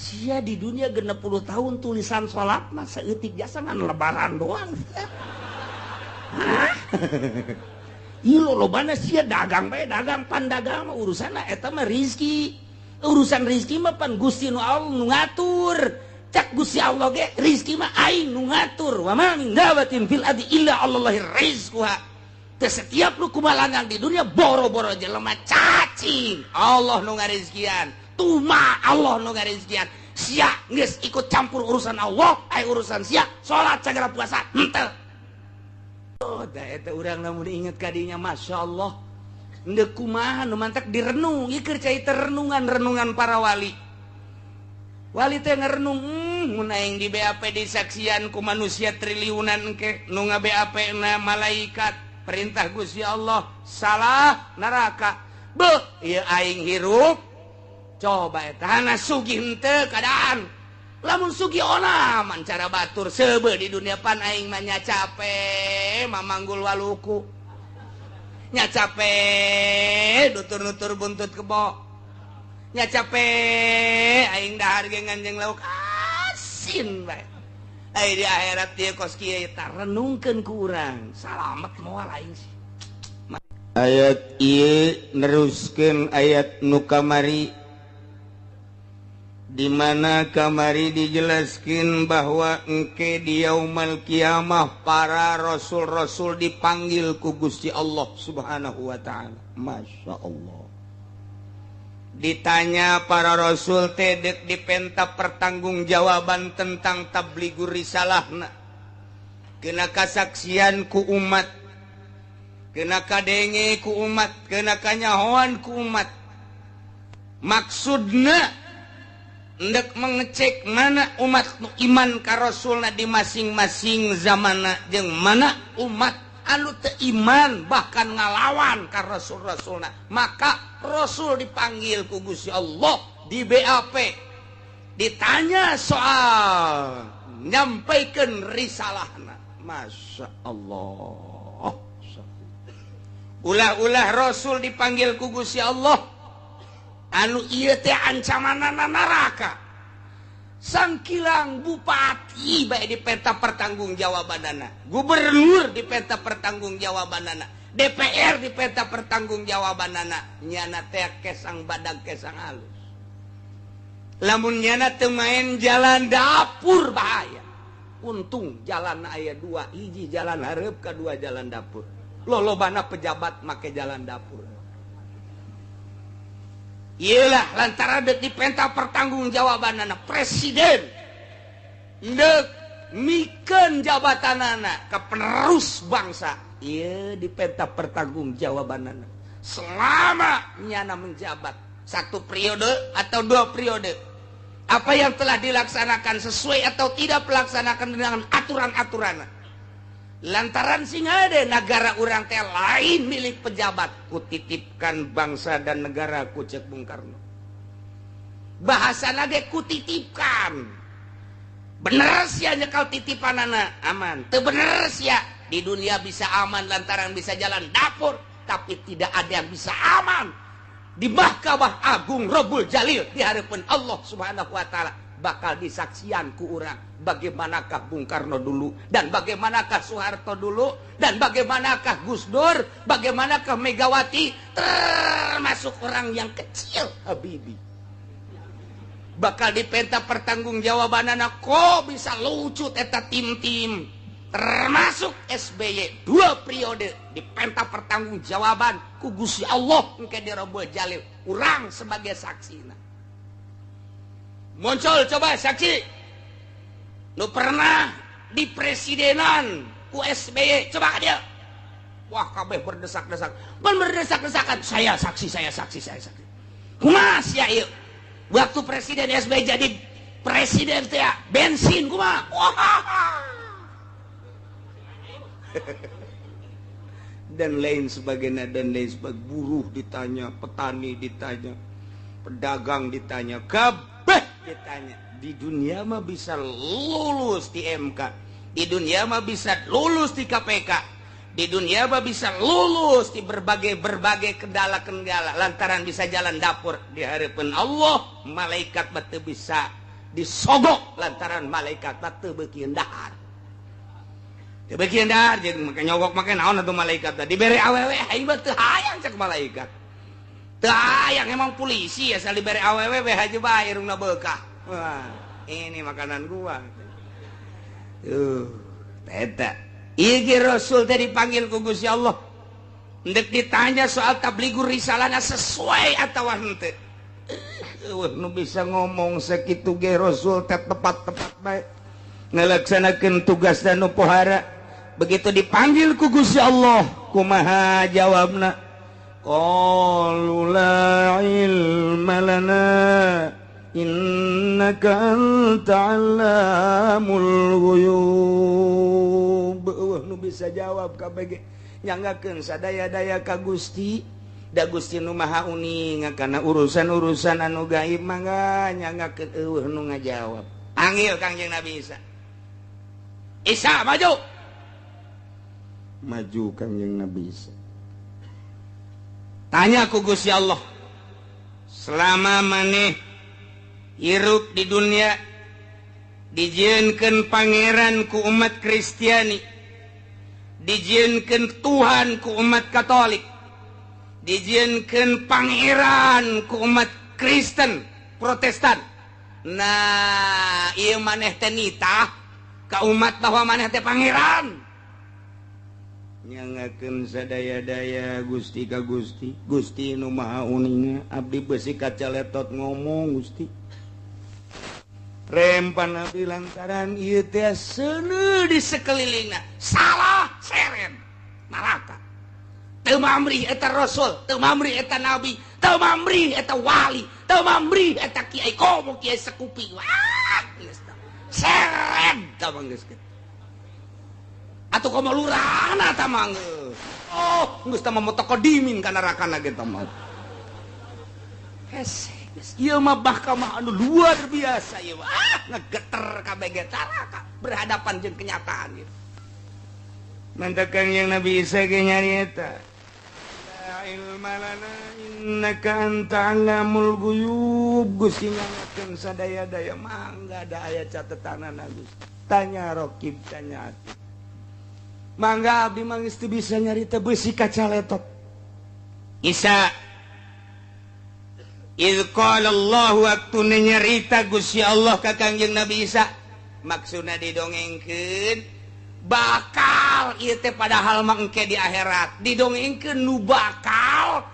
sia di dunia 60 tahun tulisan salat mah saeutik jasa ngan lebaran doang. Ilo lobana sia dagang bae, dagang pandagang mah urusanna eta mah rezeki. Urusan rezeki mah pan Gusti nu Allah nu ngatur. Cak Gusti Allah ge rezeki mah aing nu ngatur. Wa ma min dabatin fil ardi illa Allahi rizquha. Teu setiap nu kumalangan di dunia boro-boro jelema cacing. Allah nu ngarizkian. Tuma Allah nu ngarizkian. Sia geus ikut campur urusan Allah, ai urusan sia salat sagala puasa. Henteu. Oh, da eta urang lamun inget kadinya masyaallah. Endeu kumaha nu mantak direnung, ieu keur cai renungan para wali. Wali teh ngerenung, mun aing di BAP disaksian ku manusia triliunan ke nu nga-BAP na malaikat perintah Gusti Allah salah neraka. Beuh, ieu aing hirup coba eta hana sugih henteu kadaan. Lamun sugih ona mancara batur seubeuh di dunia pan aing mah nya capek mamanggul waluku. Nya capek nutur-nutur buntut kebo. Nya capek aing dahar ge nganjeng lauk asin bae. Ai di akhirat dia kos kieu eta renungkeun ku urang. Salamet moal aing sih. Ayat ieu neruskeun ayat nu kamari di mana kamari dijelaskeun bahwa engke di yaumul kiamah para rasul-rasul dipanggil ku Gusti Allah Subhanahu wa taala. Masyaallah. Ditanya para rasul teh dek dipenta pertanggungjawaban tentang tabligur risalahna. Kena kasaksian ku umat, kena kadenge ku umat, kena kanyahoan ku umat. Maksudna hendak mengecek mana umat nu iman ka rasulna di masing-masing zamanna jeung mana umat anu teu iman bahkan ngalawan ka rasul-rasulna. Maka Rasul dipanggil ku Gusti Allah di BAP, ditanya soal nyampaikeun risalahna. Masya Allah. Ulah-ulah Rasul dipanggil ku Gusti Allah anu ieu teh ancamanna neraka. Sangkilang bupati bae di peta pertanggungjawabanana, gubernur di peta pertanggungjawabanana, DPR di peta pertanggungjawabanana. Nyana teh kesang badag kesang halus. Lamun nyana teu main jalan dapur bahaya. Untung jalan aya dua, hiji jalan hareup, kadua jalan dapur. Lolobana pejabat make jalan dapur. Iyalah lantaran dek dipenta pertanggungjawabanana presiden ndek mikeun jabatanana ka penerus bangsa. Ieu dipenta pertanggungjawabanana selama nyana menjabat 1 periode atau 2 periode. Apa yang telah dilaksanakan sesuai atau tidak pelaksanakan dengan aturan-aturanna. Lantaran singa de negara urang teh lain milik pejabat, kutitipkan bangsa dan negara ku cek Bung Karno. Bahasana ge kutitipkan. Bener sia nyekal titipanana aman. Teu bener sia di dunia bisa aman lantaran bisa jalan dapur, tapi tidak ada yang bisa aman di Mahkamah Agung Rabbul Jalil di hadapan Allah Subhanahu wa taala. Bakal disaksian ku urang bagaimanakah Bung Karno dulu dan bagaimanakah Soeharto dulu dan bagaimanakah Gus Dur, bagaimanakah Megawati, termasuk orang yang kecil Habibie. Bakal dipenta pertanggungjawabanana kok bisa lucut eta tim-tim termasuk SBY 2 periode dipenta pertanggungjawaban ku Gusti Allah engke di Rabbul Jalil, urang sebagai saksina. Muncul coba saksi lu pernah di presidenan ku SBY, coba dia. Wah kabeh berdesak-desak, berdesak-desakan, saya saksi. Kumaha sia ieu waktu presiden SBY jadi presiden teh bensin kumaha. Dan lain sebagainya, buruh ditanya, petani ditanya, pedagang ditanya, kabeh ditanya. Di dunia mah bisa lulus di MK, di dunia mah bisa lulus di KPK, di dunia mah bisa lulus di berbagai kendala lantaran bisa jalan dapur di hadapan Allah. Malaikat mah teu bisa disogok lantaran malaikat teu beuki dahar. Teu beuki dahar jeung make nyogok make naon atuh malaikat teh dibere awewe aing mah teu hayang cek malaikat. Teu hayang emang polisi asal dibere awewe we haji bae irungna beukah. Wah, ini makanan gua. Eta. Ieu ge Rasul teh dipanggil ku Gusti Allah. Ndek ditanya soal tabligur risalahna sesuai atawa henteu. Nu bisa ngomong sakitu ge Rasul teh tepat-tepat bae ngalaksanakeun tugas dan nu pohara. Begitu dipanggil ku Gusti Allah, kumaha jawabna? Qalu la ilma lana innaka anta 'allamul ghuyub. Nu bisa jawab kabeh ge nyanggakeun sadaya-daya ka Gusti. Da Gusti nu Maha Uning kana urusan-urusan anu gaib mangga nyanggakeun eueuh nu ngajawab. Panggil Kangjeng Nabi Isa. Isa maju. Maju Kangjeng Nabi Isa. Tanya ku Gusti Allah. Selama maneh hirup di dunia dijieunkeun pangeran ku umat Kristiani, dijieunkeun Tuhan ku umat Katolik, dijieunkeun pangeran ku umat Kristen Protestan. Nah, ieu maneh teh nitah ka umat bahwa maneh teh pangeran. Nyangakeun sadaya-daya Gusti ka Gusti. Gusti nu Maha Uning, abdi beusi kacaletot ngomong Gusti. Rempan abdi lantaran ieu teh seuneu di sakelilingna. Salah seren neraka. Teu mamrih eta Rasul, teu mamrih eta nabi, teu mamrih eta wali, teu mamrih eta kiai komo kiai sekupi. Wah, geus tah. Seren tah geus kitu. Atuh komo lurahna tah mah geus. Oh, geus tah mah tokodimin ka nerakana ge tah mah. Hese, geus ieu mah bahka mah anu luar biasa ieu. Ngegeter kabeh ge taraka berhadapan jeung kenyataan ieu. Mantap Kangjeng Nabi Isa ge nyarieta. Ilma lana innaka anta 'allamul ghuyub. Gusti nyangakeun sadaya-daya mangga da aya catetanana Gusti. Tanya Raqib, tanya Atid. Mangga abdi mah geus teu bisa nyarita beusi kacaletot. Isa iz qala Allah waktu nyarita Gusti Allah ka Kangjeng Nabi Isa. Maksudna didongengkeun bakal ieu teh padahal mah engke di akhirat didongengkeun nu bakal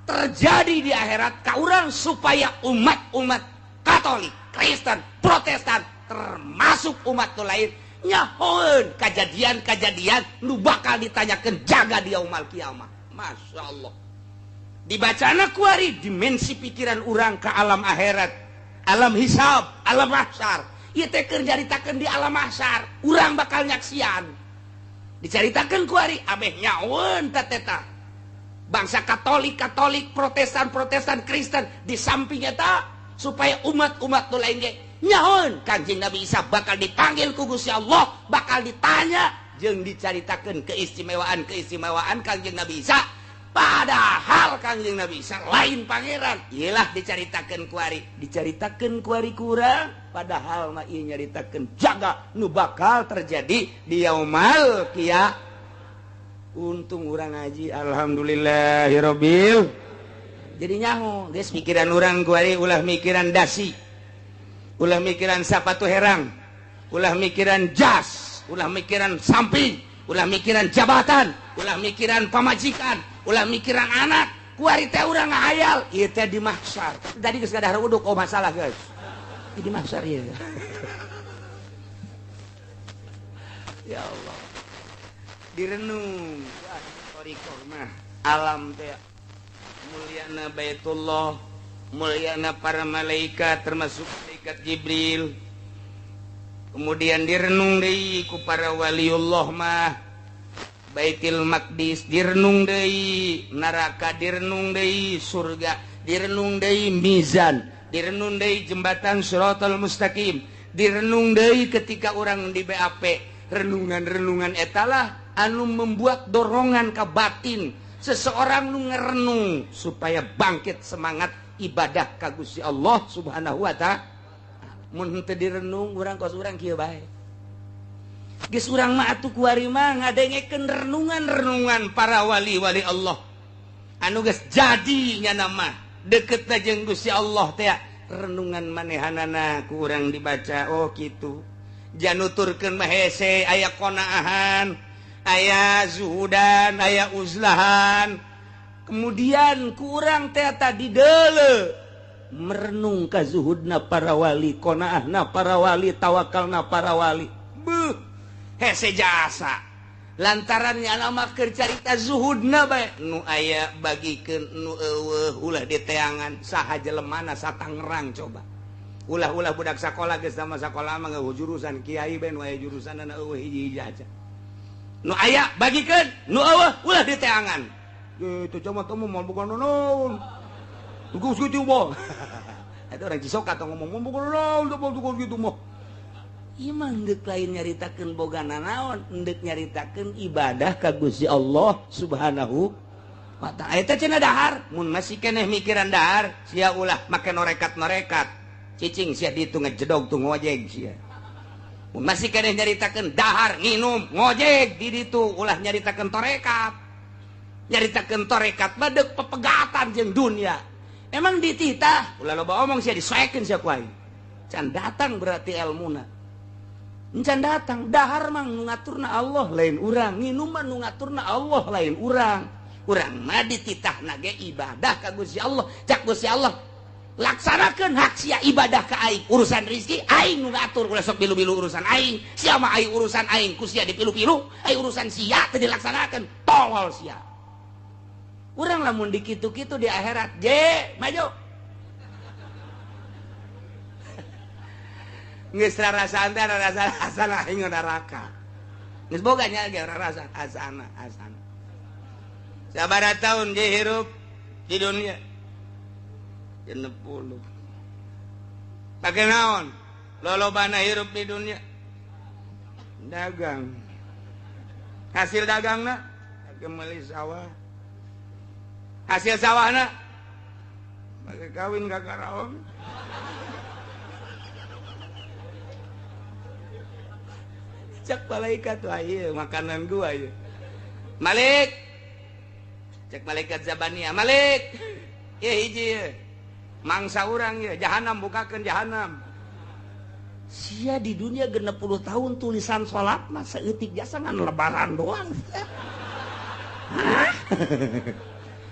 terjadi di akhirat ka urang supaya umat-umat Katolik, Kristen, Protestan termasuk umat nu lain nyahoeun kajadian-kajadian nu bakal ditanyakeun jaga di yaumul kiamah. Masya Allah. Dibacana kuari dimensi pikiran urang ka alam akhirat, alam hisab, alam mahsyar. Ieu teh keur dicaritakeun di alam mahsyar, urang bakal nyaksian. Dicaritakeun ku ari abeh nyaeun tateta. Bangsa Katolik, Protestan, Kristen di samping eta supaya umat-umat nu lain ge nyaeun Kangjeng Nabi Isa bakal dipanggil ku Gusti Allah, bakal ditanya jeung dicaritakeun keistimewaan Kangjeng Nabi Isa. Padahal Kangjeng Nabi Isa lain pangeran. Iyalah dicaritakeun ku ari kurang, padahal mah ieu nyaritakeun jaga nu bakal terjadi di yaumul qiyamah. Untung urang ngaji alhamdulillahirabbil. Jadi nyaho geus pikiran urang ku ari ulah mikiran dasi, ulah mikiran sapatu herang, ulah mikiran jas, ulah mikiran samping, ulah mikiran jabatan, ulah mikiran pamajikan, ulah mikiran anak. Kuari teh urang ngahayal ieu teh di mahsyar. Tadi geus gadahar uduk oh masalah guys. Di mahsyar ieu. Ya Allah. Direnung torikoh mah alam teh mulyana Baitullah, mulyana para malaikat termasuk malaikat Jibril. Kemudian direnung deui ku para waliullah mah Baitul Maqdis, direnung deui neraka, direnung deui surga, direnung deui mizan, direnung deui jembatan Shiratal Mustaqim, direnung deui ketika orang di BAP. Renungan-renungan etalah anu membuat dorongan ke batin seseorang nu ngerenung supaya bangkit semangat ibadah ka Gusti Allah Subhanahu wa ta'ala. mun teu direnung urang kos urang kieu bae geus urang mah atuh kuari mah ngadengekeun renungan para wali-wali Allah anu geus jadi nya nama deukeutna jeung Gusti Allah teh renungan manehanana ku urang dibaca oh kitu januturkeun mah hese aya qanaahan aya zuhudan aya uzlahan kemudian ku urang teh tadi deuleu merenung ka zuhudna para wali qanaahna para wali tawakalna para wali beuh hese jasa lantaran nya mah keur carita zuhudna bae nu aya bagikeun nu eueuh ulah diteangan saha jelemana satangerang coba ulah-ulah budak sakola geus sama sakola mah ngeueuh jurusan kiai bae nu aya jurusanna eueuh hiji-hiji aja nu aya bagikeun nu eueuh ulah diteangan itu cuma temu mau bukan naon tugas gitu mah ada orang Cisoka atau ngomong bukan naon tugas gitu mah ieu mah deuk lain nyaritakeun bogana naon deuk nyaritakeun ibadah ka Gusti Allah Subhanahu wa taala eta cenah dahar mun masih keneh mikiran dahar sia ulah make norekat-norekat cicing sia ditu ngejedog tu ngojeg sia mun masih keneh nyaritakeun dahar nginum ngojeg di ditu ulah nyaritakeun torekat nyaritakeun torekat mah deuk pepegatan jeung dunia emang dititah ulah loba omong sia disoekeun sia ku aing can datang berarti ilmuna encan datang dahar mah nu ngaturna Allah lain urang nginum mah nu ngaturna Allah lain urang urang mah dititahna ge ibadah ka Gusti Allah cak Gusti Allah laksanakeun hak sia ibadah ka aing urusan rezeki aing nu ngatur ulah sok bilu-bilu urusan aing sia mah aing urusan aing ku sia dipilu-pilu aing urusan sia teu dilaksanakeun tolol sia urang lamun dikitu-kitu di akhirat je maju geus rarasaan teh rarasaan asana aing neraka geus boga nya ge rarasaan asana sabaraha taun je hirup di dunia 60 pake naon lolobana hirup di dunia dagang hasil dagangna pake meuli sawah hasil sawahna pake kawin ka karaon cek malaikat tuh ayo makanan gua ayo Malik cek malaikat Zabaniyah Malik ya hiji ya mangsa urang ya jahanam bukakeun jahanam sia di dunia 60 tahun tulisan salat mah saeutik jasa ngan lebaran doang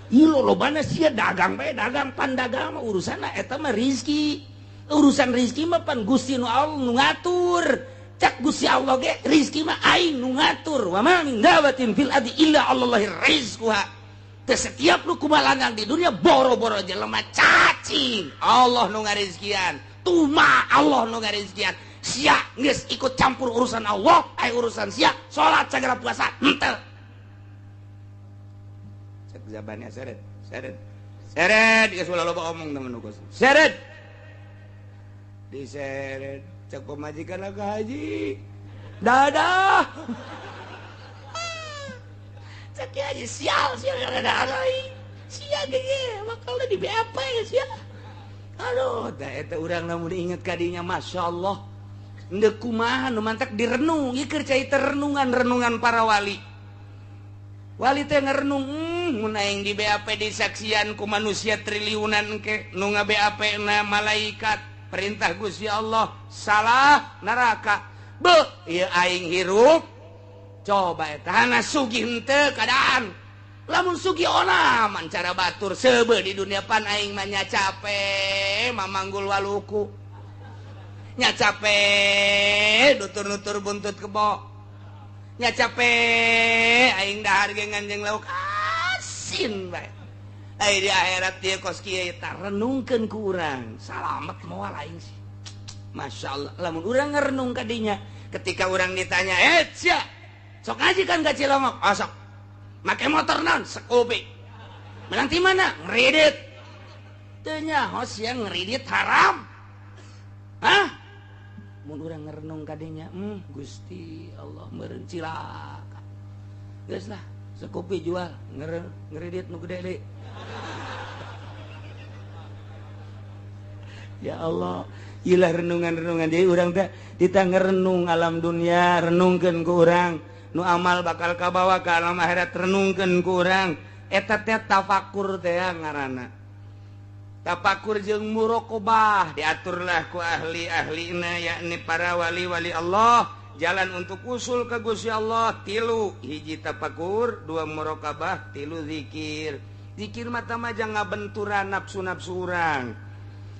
ieu lolobana sia dagang bae dagang pandagang mah urusanna eta mah rezeki urusan rezeki mah pan Gusti nu Allah nu ngatur cak Gusti Allah ge rezeki mah aing nu ngatur wa ma min dabatin fil ardi illa Allahi rizquha teh setiap nu kumalangan di dunia boro-boro jelema cacing Allah nu ngarizkian tuma Allah nu ngarizkian sia geus ikut campur urusan Allah ai urusan sia salat sagala puasa henteu cek zabannya seret geus ulah loba omong temen ukus seret diseret cek pemajikan ke haji dadah cek haji sial dadah sia gege makalna di BAP ya sia aduh da eta urang lamun inget kadinya masyaallah endeu kumaha nu mantak direnung ieu keur cai renungan para wali teh ngarenung mun aing di BAP disaksian ku manusia triliunan ke nu nga-BAP na malaikat perintah Gusti Allah salah neraka beuh ieu aing hirup coba eta hana sugih henteu kadaan lamun sugih onaman cara batur seubeuh di dunia pan aing mah nya cape mamanggul waluku nya cape nutur-nutur buntut kebo nya cape aing dahar ge nganjeng lauk asin bae ai di akhirat dia kos kieu eta renungkeun ku urang salamet moal aing sih masyaallah lamun urang ngarenung ka dinya ketika urang ditanya sia sok ngaji kan ka Cilongok sok make motor naon Scoopy menang ti mana ngredit teu nya hos yang ngredit haram hah mun urang ngarenung ka dinya Gusti Allah meureun cilaka geus lah Scoopy jual ngredit nu gede deui Ya Allah ilah renungan-renungan jadi urang teh ditangga renung alam dunia renungkeun ku urang nu amal bakal kabawa ka alam akhirat renungkeun ku urang eta teh tafakur teh ngaranna tafakur jeung muraqabah diaturlah ku ahli-ahlina yakni para wali-wali Allah jalan untuk usul ka Gusti Allah tilu hiji tafakur dua muraqabah tilu zikir zikir mah tah jangan ngabenturan nafsu-nafsu urang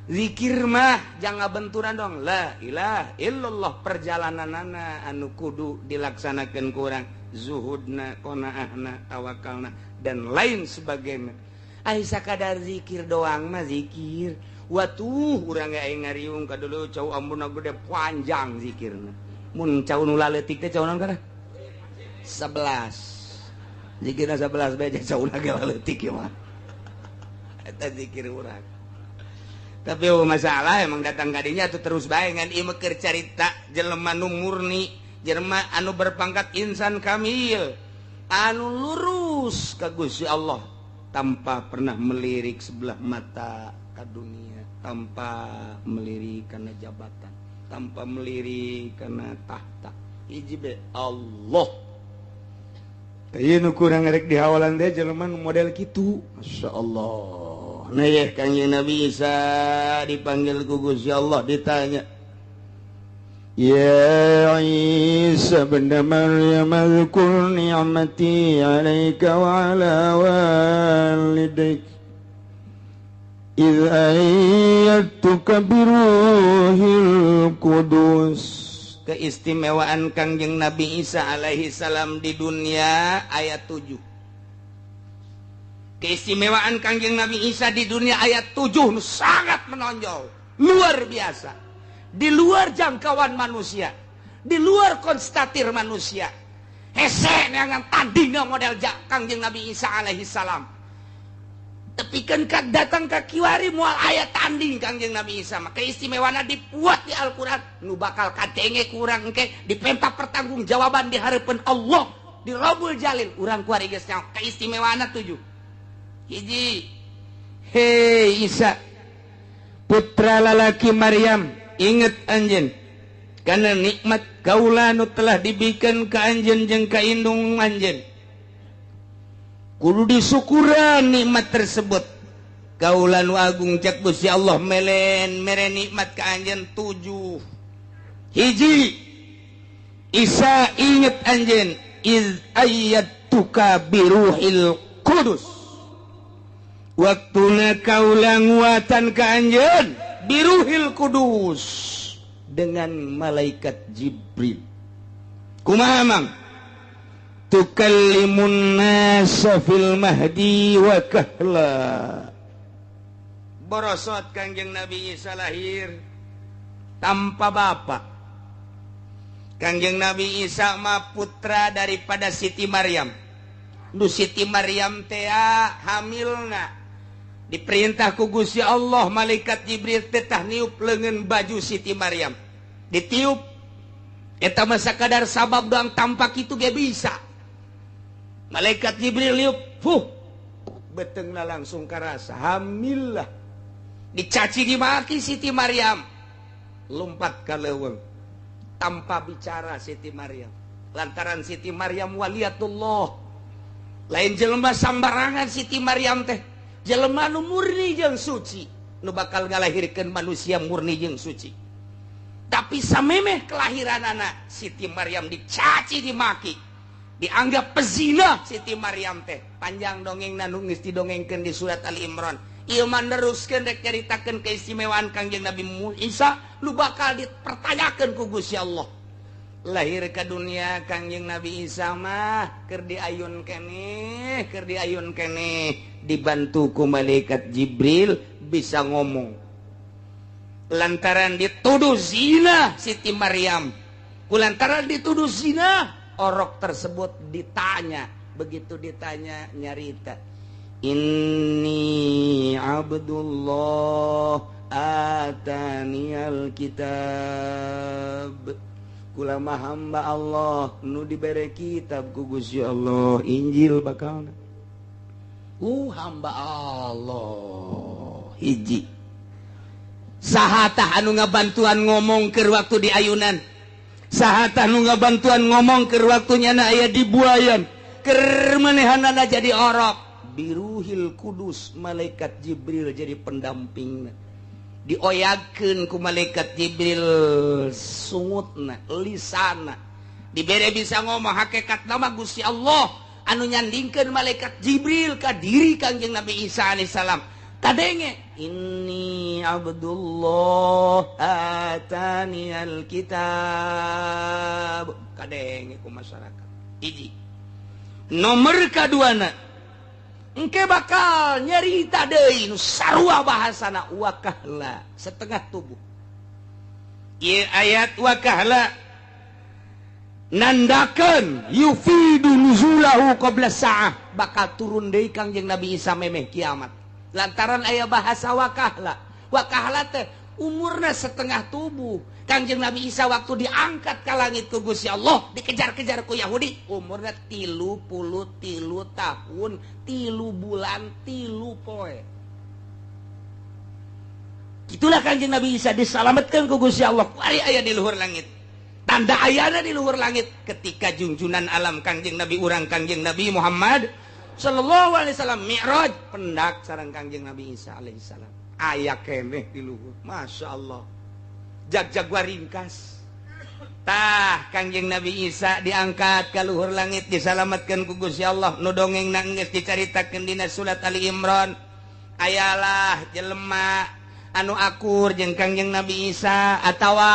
zikir mah jangan benturan dong la ilaha illallah perjalananana anu kudu dilaksanakeun ku urang zuhudna qanaahna tawakalna dan lain sebagainya ai sakadar zikir doang mah zikir watuh urang ge aing ngariung ka dulu cau ambuna gede panjang zikirna mun cau nu laleutik teh cau naon kana 11 zikirna 11 bae cau na ge laleutik ieu mah eta zikir urang tapi masalah emang datang kadinya tuh terus bae ngan ieu keur carita jelema nu murni jelema anu berpangkat insan kamil anu lurus ka Gusti Allah tanpa pernah melirik sebelah mata ka dunia tanpa melirik kana jabatan tanpa melirik kana tahta hiji be Allah ieu nu kurang rek dihawalan teh jelema nu model kitu masyaallah. Nah ya Kangjeng Nabi Isa dipanggil ku Gusti Allah ditanya Ya Isa bin Maryam azkur ni'mati 'alaika wa 'ala walidayk idh ayyatuka biruhil qudus keistimewaan Kangjeng Nabi Isa alaihi salam di dunia ayat 7 keistimewaan Kangjeng Nabi Isa di dunia ayat 7 sangat menonjol luar biasa di luar jangkauan manusia di luar konstatir manusia hese neangan tandingna model Kangjeng Nabi Isa alaihi salam tapi kan datang ke kiwari moal ayat tanding Kangjeng Nabi Isa maka keistimewaana dipuat di Al-Quran nu bakal kadenge kurang engke dipenta pertanggungjawaban di hareupeun Allah di Rabbul Jalil urang kuari geus nyaho keistimewaana 7 hiji hei Isa putra lalaki Maryam inget anjeun kana nikmat kaula nu telah dibikeun ka anjeun jeung ka indung anjeun kudu disyukuran nikmat tersebut kaula nu agung cek Gusti Allah melen mere nikmat ka anjeun 7 hiji Isa inget anjeun iz ayyatuka biruhil qudus waktuna kaula nguatan ka anjeun biruhil kudus dengan malaikat Jibril kumaha mang tukallimun nasa fil mahdi wa kahla borosot Kangjeng Nabi Isa lahir tanpa bapak Kangjeng Nabi Isa mah putra daripada Siti Maryam nu Siti Maryam teh hamilna diperintah ku Gusti Allah malaikat Jibril tetah niup leungeun baju Siti Maryam ditiup eta mah sakadar sabab doang tampak itu ge bisa malaikat Jibril niup beteungna langsung karasa hamil lah dicaci dimaki Siti Maryam lompat ka leuweung tanpa bicara Siti Maryam lantaran Siti Maryam waliatullah lain jelema sambarangan Siti Maryam teh jelema nu murni jeung suci nu bakal ngalahirkeun manusia murni jeung suci tapi samemeh kelahiranana Siti Maryam dicaci dimaki dianggap pezina Siti Maryam teh panjang dongengna nu geus didongengkeun di surat Ali Imran ieu mah neruskeun rek nyaritakeun keistimewaan Kangjeng Nabi Isa nu bakal dipertanyakeun ku Gusti Allah lahir ke dunia Kangjeng Nabi Isa mah keur diayun keneh dibantu ku malaikat Jibril bisa ngomong lantaran dituduh zina Siti Maryam kulantaran dituduh zina orok tersebut ditanya begitu ditanya nyarita inni abdullah ataniyal kitab kulama hamba Allah nu dibere kitab ku Gusti Allah Injil bakalna hamba Allah hiji sahatah anu ngabantuan ngomong ke waktu di ayunan, sahatah anu ngabantuan ngomong ke waktunya na aya di buayan, keur manehanana jadi orok. Biruhil Kudus, malaikat Jibril jadi pendampingna, dioyakeun ku malaikat Jibril sungutna lisana, dibere bisa ngomong hakikat nama Gusti Allah anu nyandingkeun malaikat Jibril ka diri Kangjeng Nabi Isa alaihissalam. Kadenge inni Abdullah atani alkitab, kadenge ku masyarakat. Hiji nomor kaduana engke bakal nyerita deui nu sarua bahasana wakahla setengah tubuh. Ieu ayat wakahla nandakeun yufidu nuzulahu qabla sa'ah, bakal turun deui Kangjeng Nabi Isa memeh kiamat. Lantaran aya bahasa wakahla. Wakahla teh umurna setengah tubuh. Kangjeng Nabi Isa waktu diangkat ke langit ku Gusti Allah, dikejar-kejar ku Yahudi, umurna 33 tahun, 3 bulan, 3 poe. Itulah Kangjeng Nabi Isa disalamatkan ku Gusti Allah. Kuari aya di luhur langit. Tanda ayana di luhur langit ketika junjunan alam Kangjeng Nabi urang Kangjeng Nabi Muhammad sallallahu alaihi wasallam mi'raj pendak sareng Kangjeng Nabi Isa alaihi salam. Aya keneh di luhur. Masya Allah. Jag-jagwa ringkas. Tah Kangjeng Nabi Isa diangkat ka luhur langit, disalamatkeun ku Gusti Allah. Nu dongengna geus dicaritakeun dina surat Ali Imran. Ayalah jelema anu akur jeung Kangjeng Nabi Isa atawa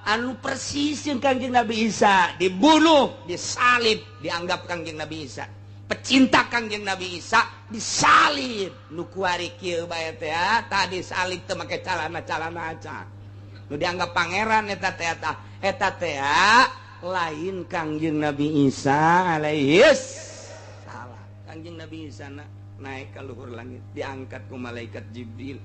anu persis jeung Kangjeng Nabi Isa, dibunuh, disalib, dianggap Kangjeng Nabi Isa. Pecinta Kangjeng Nabi Isa disalib. Nu kuari kieu bae teh tadi salib teu make calana-calana aca. Nu dianggap pangeran eta teh lain Kangjeng Nabi Isa alaihis salam. Kangjeng Nabi Isa naik ke luhur langit, diangkat ku malaikat Jibril.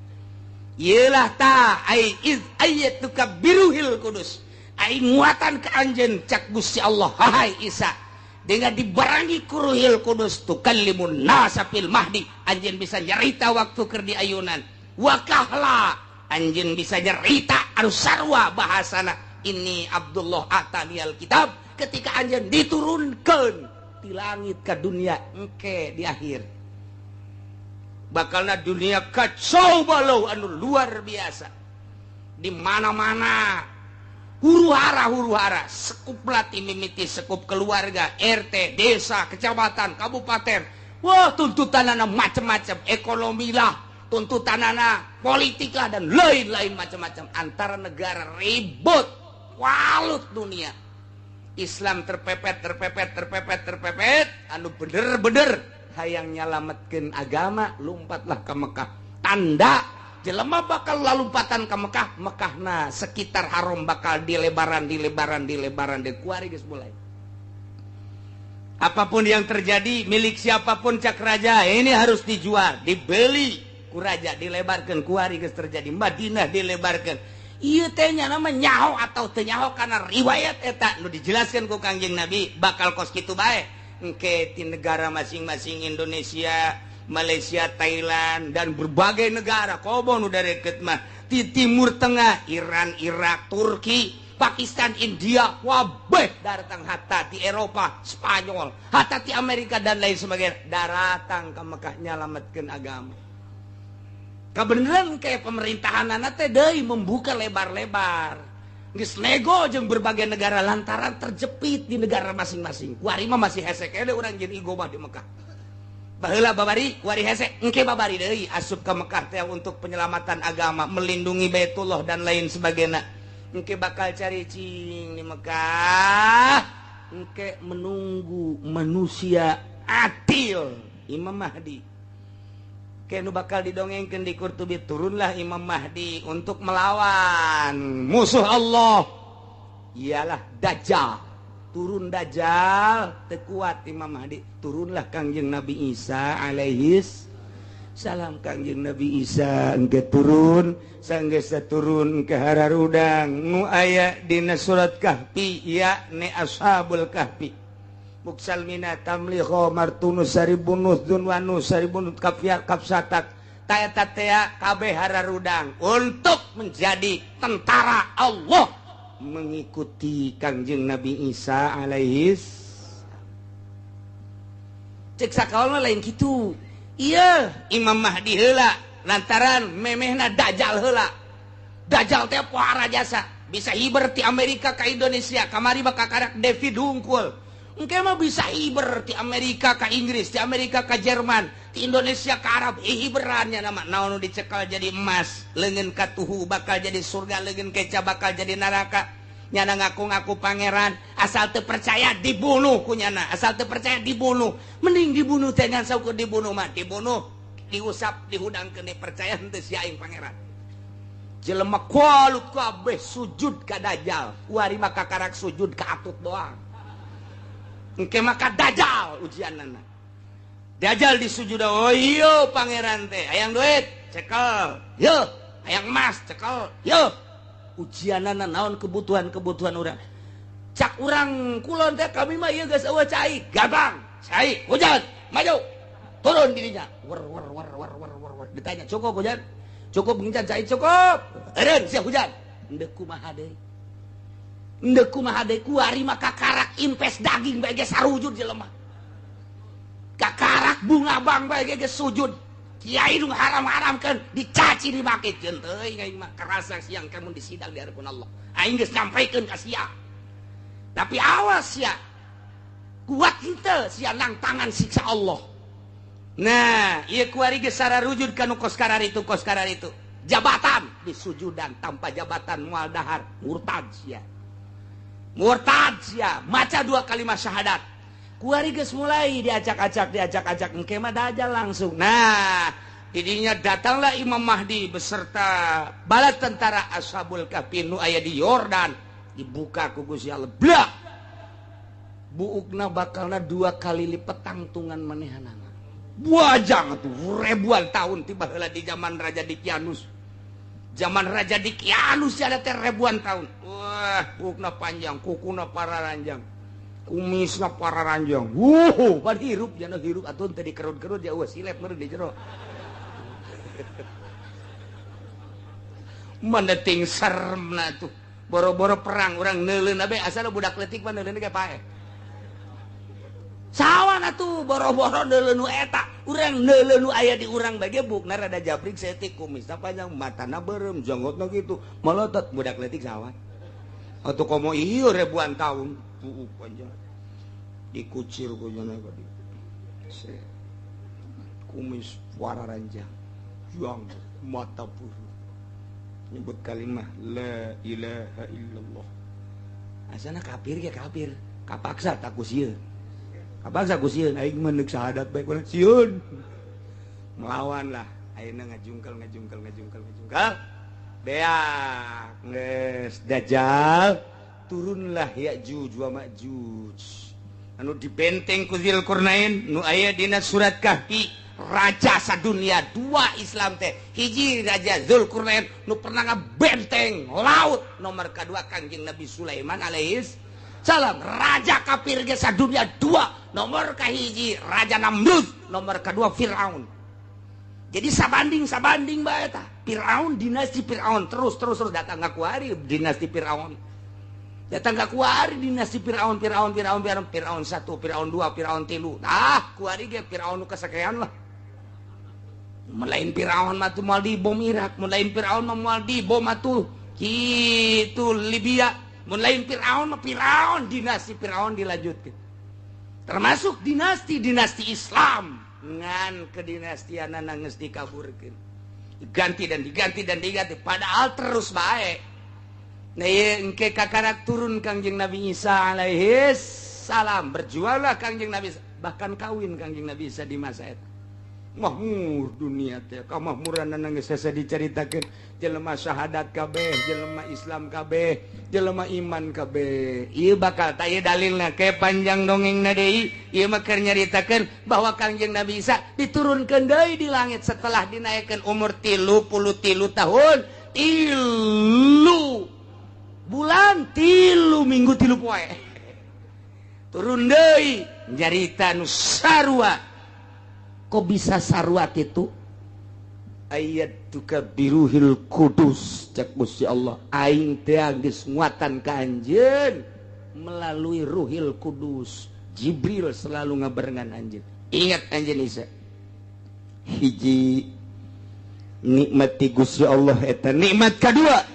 Ieulah ta ai iz ayatuka biruhil Kudus, ai nguatan ka anjeun cak Gusti Allah hai Isa, dengan dibarangi ku Ruhil Kudus tukallimun nasa fil mahdi, anjeun bisa nyarita waktu keur di ayunan. Wakahla anjeun bisa nyerita anu sarua bahasana ini Abdullah atani alkitab, ketika anjeun diturunkeun di langit ke dunia engke di akhir bakalna dunia kacau balau anu luar biasa, di mana-mana huru-hara sekup lati mimiti sekup keluarga, RT, desa, kecamatan, kabupaten. Wah, tuntutanana macam-macam, ekonomi lah, tuntutanana politik lah, dan lain-lain macam-macam. Antara negara ribut, walut dunia. Islam terpepet, anu bener-bener hayang nyalametkeun agama, lumpatlah ke Mekah. Tanda jelema bakal lalumpatan ke Mekah, Mekahna sekitar haram bakal dilebaran deh kuari geus mulai. Apapun yang terjadi, milik siapapun cak raja, ini harus dijual, dibeli ku raja, dilebarkeun kuari geus terjadi. Madinah dilebarkeun. Ieu teh nya nama nyaho atau teu nyaho kana riwayat eta nu dijelaskeun ku Kangjeng Nabi bakal kos kitu bae. Engke di negara masing-masing, Indonesia, Malaysia, Thailand, dan berbagai negara kobo nu deket mah di Timur Tengah, Iran, Irak, Turki, Pakistan, India, wabeh datang hatta di Eropa, Spanyol, hatta di Amerika dan lain sebagainya, datang ke Mekah nyalametkeun agama. Kebenaran kayak pemerintahan teh deui membuka lebar-lebar. Geus nego jeung berbagai negara lantaran terjepit di negara masing-masing. Kuari mah masih hese kene urang jeung igomah di Mekah. Baheula babari kuari hese engke babari deui asup ka Mekah teh untuk penyelamatan agama, melindungi Baitullah dan lain sebagainya. Engke bakal cari cing di Mekah. Engke menunggu manusia adil Imam Mahdi. Kenu bakal didongengkeun di Qurtubi, turunlah Imam Mahdi untuk melawan musuh Allah, ialah Dajjal. Turun Dajjal, tekuat Imam Mahdi, turunlah Kangjeng Nabi Isa alaihis salam. Kangjeng Nabi Isa engke turun, sanggeus turun ke hararudang nu aya dina surat Kahfi, yakni ashabul Kahfi. Muksalmina tamliho martunus saribunus dunwanus saribunut kafiyat kapsatak taeta kabeh hararudang untuk menjadi tentara Allah mengikuti Kangjeng Nabi Isa alaihis. Cek sakaulna lain kitu. Iya, Imam Mahdi heula lantaran memehna Dajjal heula. Dajjal teh pohara jasa, bisa hiber ti Amerika ka Indonesia, kamari bakal karak David Hungkul. Engke mah bisa hiber ti Amerika ka Inggris, ti Amerika ka Jerman, ti Indonesia ka Arab, hiberannya nama naon dicekal jadi emas, leungeun ka tuhu bakal jadi surga, leungeun keca bakal jadi neraka. Nyana ngaku-ngaku pangeran, asal teu percaya dibunuh kunyana, asal teu percaya dibunuh. Mending dibunuh teh ngan saukur dibunuh mah, dibunuh, diusap, dihudangkeun percaya henteu sia aing pangeran. Jelema kualut kabeh sujud ka Dajjal, kuari mah kakarak sujud ka Atut doang. Engke mah ka Dajjal ujianana. Dajjal disujud, oh iya pangeran teh, hayang duit, cekel. Yo, hayang emas, cekel. Yo. Ujianana naon kebutuhan urang. Cak urang kulon teh kami mah ieu geus eueuh cai, gampang. Cai, hujan, maju. Turun dirinya. Wer. Ditanya, cukup hujan? Cukup ngincan cai cukup. Eureun sia hujan. Endeu kumaha deui. Endeu kumaha deui kuari mah kakarak impes daging bae ge sarujud jelema. Kakarak bunga bang bae ge sujud. Kiai nu haram-haramkeun dicaci dimakeun teuing aing mah karasa siang kamu disidang di hadapan Allah. Aing geus nyampaikeun ka sia. Tapi awas ya. Kuat henteu sia nang tangan siksa Allah. Nah, ieu kuari geus sararujud ka nu kos karar itu. Jabatan disujudan tanpa jabatan moal dahar, murtad sia. Maca 2 kalimat syahadat. Kuari geus mulai diacak-acak engke mah Dajjal langsung. Nah, didinya datanglah Imam Mahdi beserta bala tentara Ashabul Kahfi nu aya di Yordan. Dibuka ku Gusti Allah. Blak. Buukna bakalna 2 kali lipat tangtungan manehanana. Buajang tuh ribuan tahun tiba heula di zaman Raja Dikianus. Zaman Raja Dikianus ada teh ribuan tahun. Wah, buukna panjang, kukuna pararanjang. Kumisna para ranjang. Pan hirup jangan hirup atun tadi kerut-kerut ya silet meureun di jero. Mendeting seremna tuh. Boro-boro perang urang neuleun abe asal budak leutik mah neuleun ge pae. Sawan atuh boro-boro neuleun nu eta. Urang neuleun nu aya di urang bage bukna rada jabrik setik kumisna panjang matana beureum janggotna kitu. Malotot budak leutik sawan. Atuh komo ieu ribuan tahun. Panjang dikucir kujana kadi kumis warna ranjang yang mata biru nyebut kalimat la ilaha illallah asana kafir ya kafir kapaksa tak kusieun kapaksa kusieun aing meundeuk syahadat bae kunaon sieun melawan lah ayeuna ngajungkel beak geus Dajjal turunlah Ya'juj wa Ma'juj anu dibenteng ku Dzulqarnain nu aya dina surat Kahfi raja sadunia 2 Islam teh hiji Raja Dzulqarnain nu pernah ngabenteng laut nomor kedua Kangjeng Nabi Sulaiman alaihis salam raja kafir ge sadunia 2 nomor kahiji Raja Namrud nomor kedua Firaun. Jadi sabanding bae eta Firaun dinasti Firaun terus datang ngaku hari dinasti Firaun. Datang ke kuari dinasti Firaun 1, Firaun 2, Firaun 3. Kuari ge Firaun nu kasakean lah. Melain Firaun mah tuh moal dibom Irak, melain Firaun mah moal dibom atuh kitu Libya, melain Firaun mah Firaun dinasti Firaun dilanjutkeun. Termasuk dinasti Islam ngan kedinastianana geus dikaburkeun. Diganti padahal terus bae. Nah engke kakarak turun Kangjeng Nabi Isa alaihis salam berjuanglah Kangjeng Nabi Isa. Bahkan kawin Kangjeng Nabi Isa di masa eta mahmur dunia teh kamakmuranna geus sasa dicaritakeun jelema syahadat kabeh jelema Islam kabeh jelema iman kabeh ieu bakal taya dalilna ke panjang dongengna deui ieu mah keur nyaritakeun bahwa Kangjeng Nabi Isa diturunkeun deui di langit setelah dinaikkeun umur 33 tahun 3 bulan 3 minggu 3 poe turun deui nyarita nu sarua. Kok bisa sarua kitu ayat tukabiruhil kudus cak Gusti Allah aing teh geus nguatan ka anjeun melalui ruhil kudus Jibril selalu ngabarengan anjeun ingat anjeun Isa hiji nikmati Gusti Allah eta nikmat kadua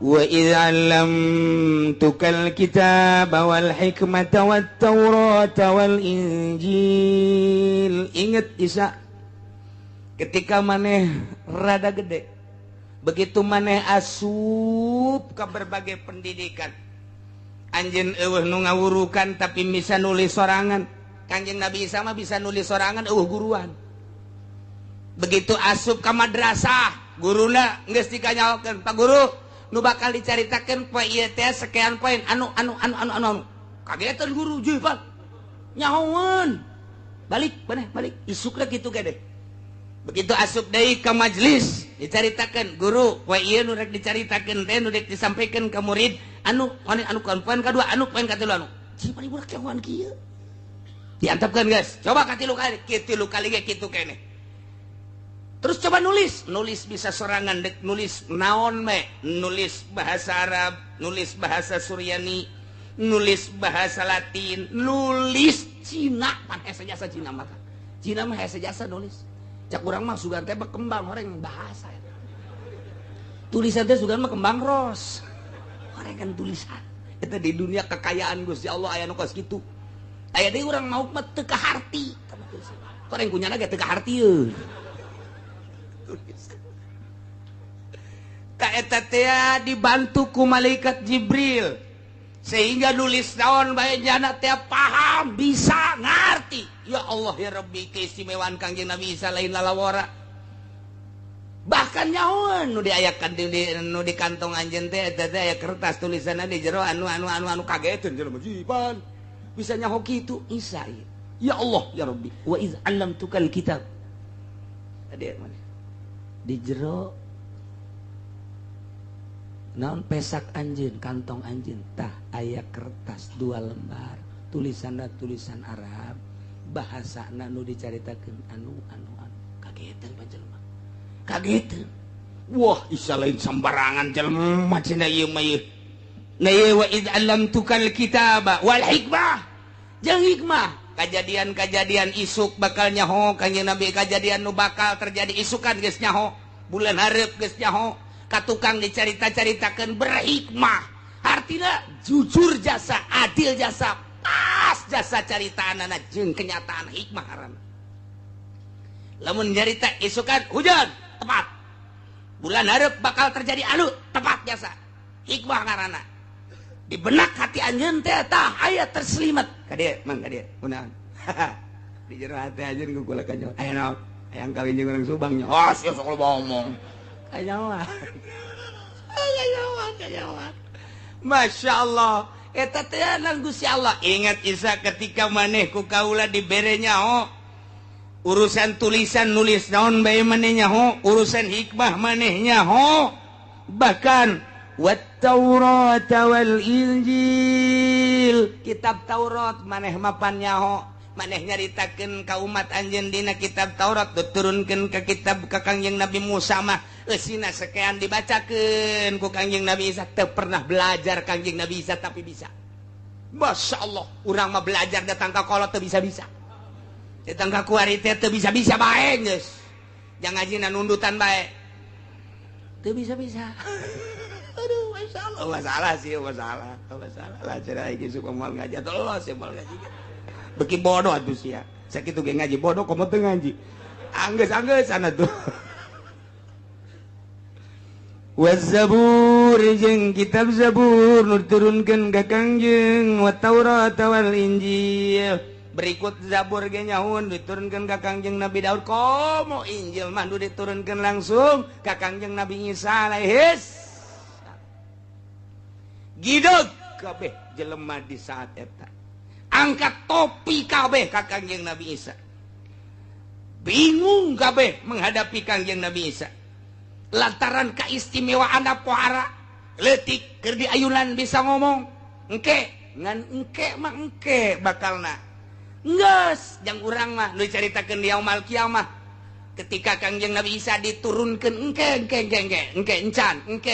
wa idza lamtukal kitaba wal hikmata wat taurata wal injil ingat Isa ketika maneh rada gede begitu maneh asup ke berbagai pendidikan anjeun eueuh nu ngawurukan tapi bisa nulis sorangan Kanjeng Nabi Isa mah bisa nulis sorangan eueuh guruan begitu asup ke madrasah guruna geus dikanyaokeun Pak Guru nu bakal dicaritakeun poe ieu teh sekian poin anu kagetan guru jeuh nyahoan balik isukna kitu gede begitu asup deui ka majelis dicaritakeun guru poe ieu nu rek dicaritakeun teh nu rek disampaikan ka murid anu poin kadua anu poin katilu anu cipari budak nyahoan kieu diantepkeun guys coba katilu kali ge kitu keneh terus coba nulis bisa sorangan dek nulis naon me nulis bahasa Arab nulis bahasa Suryani nulis bahasa Latin nulis Cina pan hese jasa Cina mah Cina mah hese jasa nulis cak urang mah sugan teh berkembang orang bahasa ya. Tulisan teh sugan mah kembang ros orang kan tulisan eta di dunia kekayaan Gusti Allah aya nu kos kitu aya deui urang mau mah teu kaharti orang kunyana ge teu kahartieun ka eta teh dibantu ku malaikat Jibril sehingga nulis naon bae jana teh paham bisa ngarti ya Allah ya Rabbi keistimewaan Kangjeng Nabi Isa lain lalawara bahkan nyahoan nu diayakan nu di kantong anjeun teh eta teh aya kertas tulisanna di jero anu kageteun jelema jiban bisa nyaho kitu Isa ya Allah ya Rabbi wa iz 'allamtukal kitab ade mana di jero naon pesak anjeun kantong anjeun tah aya kertas 2 lembar tulisanna tulisan Arab bahasana nu dicaritakeun anu kageteun panjelema kageteun wah Isa lain sambarangan jelema cenah ieu mah ieu na ieu wa id 'allamtukal kitaba wal hikmah jeung hikmah kajadian-kajadian isuk bakal nyaho Kanjeng Nabi kajadian nu bakal terjadi isukan geus nyaho bulan hareup geus nyaho ka tukang dicarita-caritakeun berhikmah artina jujur jasa adil jasa pas jasa caritaanana jeung kenyataan hikmah harana lamun nyarita isukan hujan tepat bulan hareup bakal terjadi anu tepat jasa hikmah ngaranna di benak hati anjeun teh tah aya terselimet ka dieu mang ka dieu kunaon di jero hati anjeun gugula ka jauh aya naon hayang kawin jeung urang Subang nya oh sia sok lo ngomong kajawan Masya Allah eta teh nang Gusti Allah ingat Isa ketika maneh ku kaula dibere nyaho urusan tulisan nulis naon bae maneh nyaho urusan hikmah maneh nyaho bahkan wat taurata wal injil kitab Taurat maneh mapan nyaho maneh nyaritakeun ka umat anjeun dina kitab Taurat diturunkeun ka kitab ka Kangjeng Nabi Musa mah eusina sekean dibacakeun ku Kangjeng Nabi Isa teu pernah belajar Kangjeng Nabi Isa tapi bisa Masya Allah urang mah belajar datang ka kolot teu bisa-bisa datang ka kuari teh teu bisa-bisa bae geus jang ngajina nundutan bae teu bisa-bisa aduh masalah sih masalah lah cenah iki suka moal ngaji atuh los ya moal ngaji beki bodoh atuh sia sakitu ge ngaji bodoh komo teu ngaji anggeus sana tuh waz-zabur jeung kitab Zabur nu diturunkeun ka Kangjeng wa Taurat wal Injil berikut Zabur ge nyahoun diturunkeun ka Kangjeng Nabi Daud komo Injil mah nu diturunkeun langsung ka Kangjeng Nabi Isa alaihis gideg kabeh jelema di saat eta angkat topi kabeh ka Kangjeng Nabi Isa bingung kabeh menghadapi Kangjeng Nabi Isa lantaran keistimewaan pohara leutik keur di ayunan bisa ngomong engke ngan engke mah engke bakalna geus jang urang mah nu dicaritakeun di yaumul kiamah ketika Kangjeng Nabi Isa diturunkan engke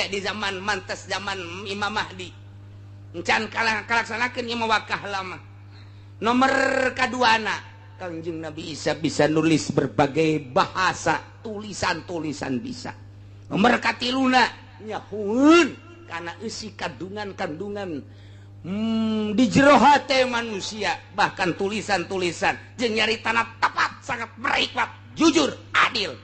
di zaman mantes zaman Imam Mahdi encan kalaksanakeun ieu wakah lama. Nomor kaduana Kangjeng Nabi Isa bisa nulis berbagai bahasa, tulisan-tulisan bisa. Nomor katiluna nyahueun kana eusi kandungan-kandungan di jero hate manusia, bahkan tulisan-tulisan jeung nyaritana tepat sangat berhikmat, jujur, adil.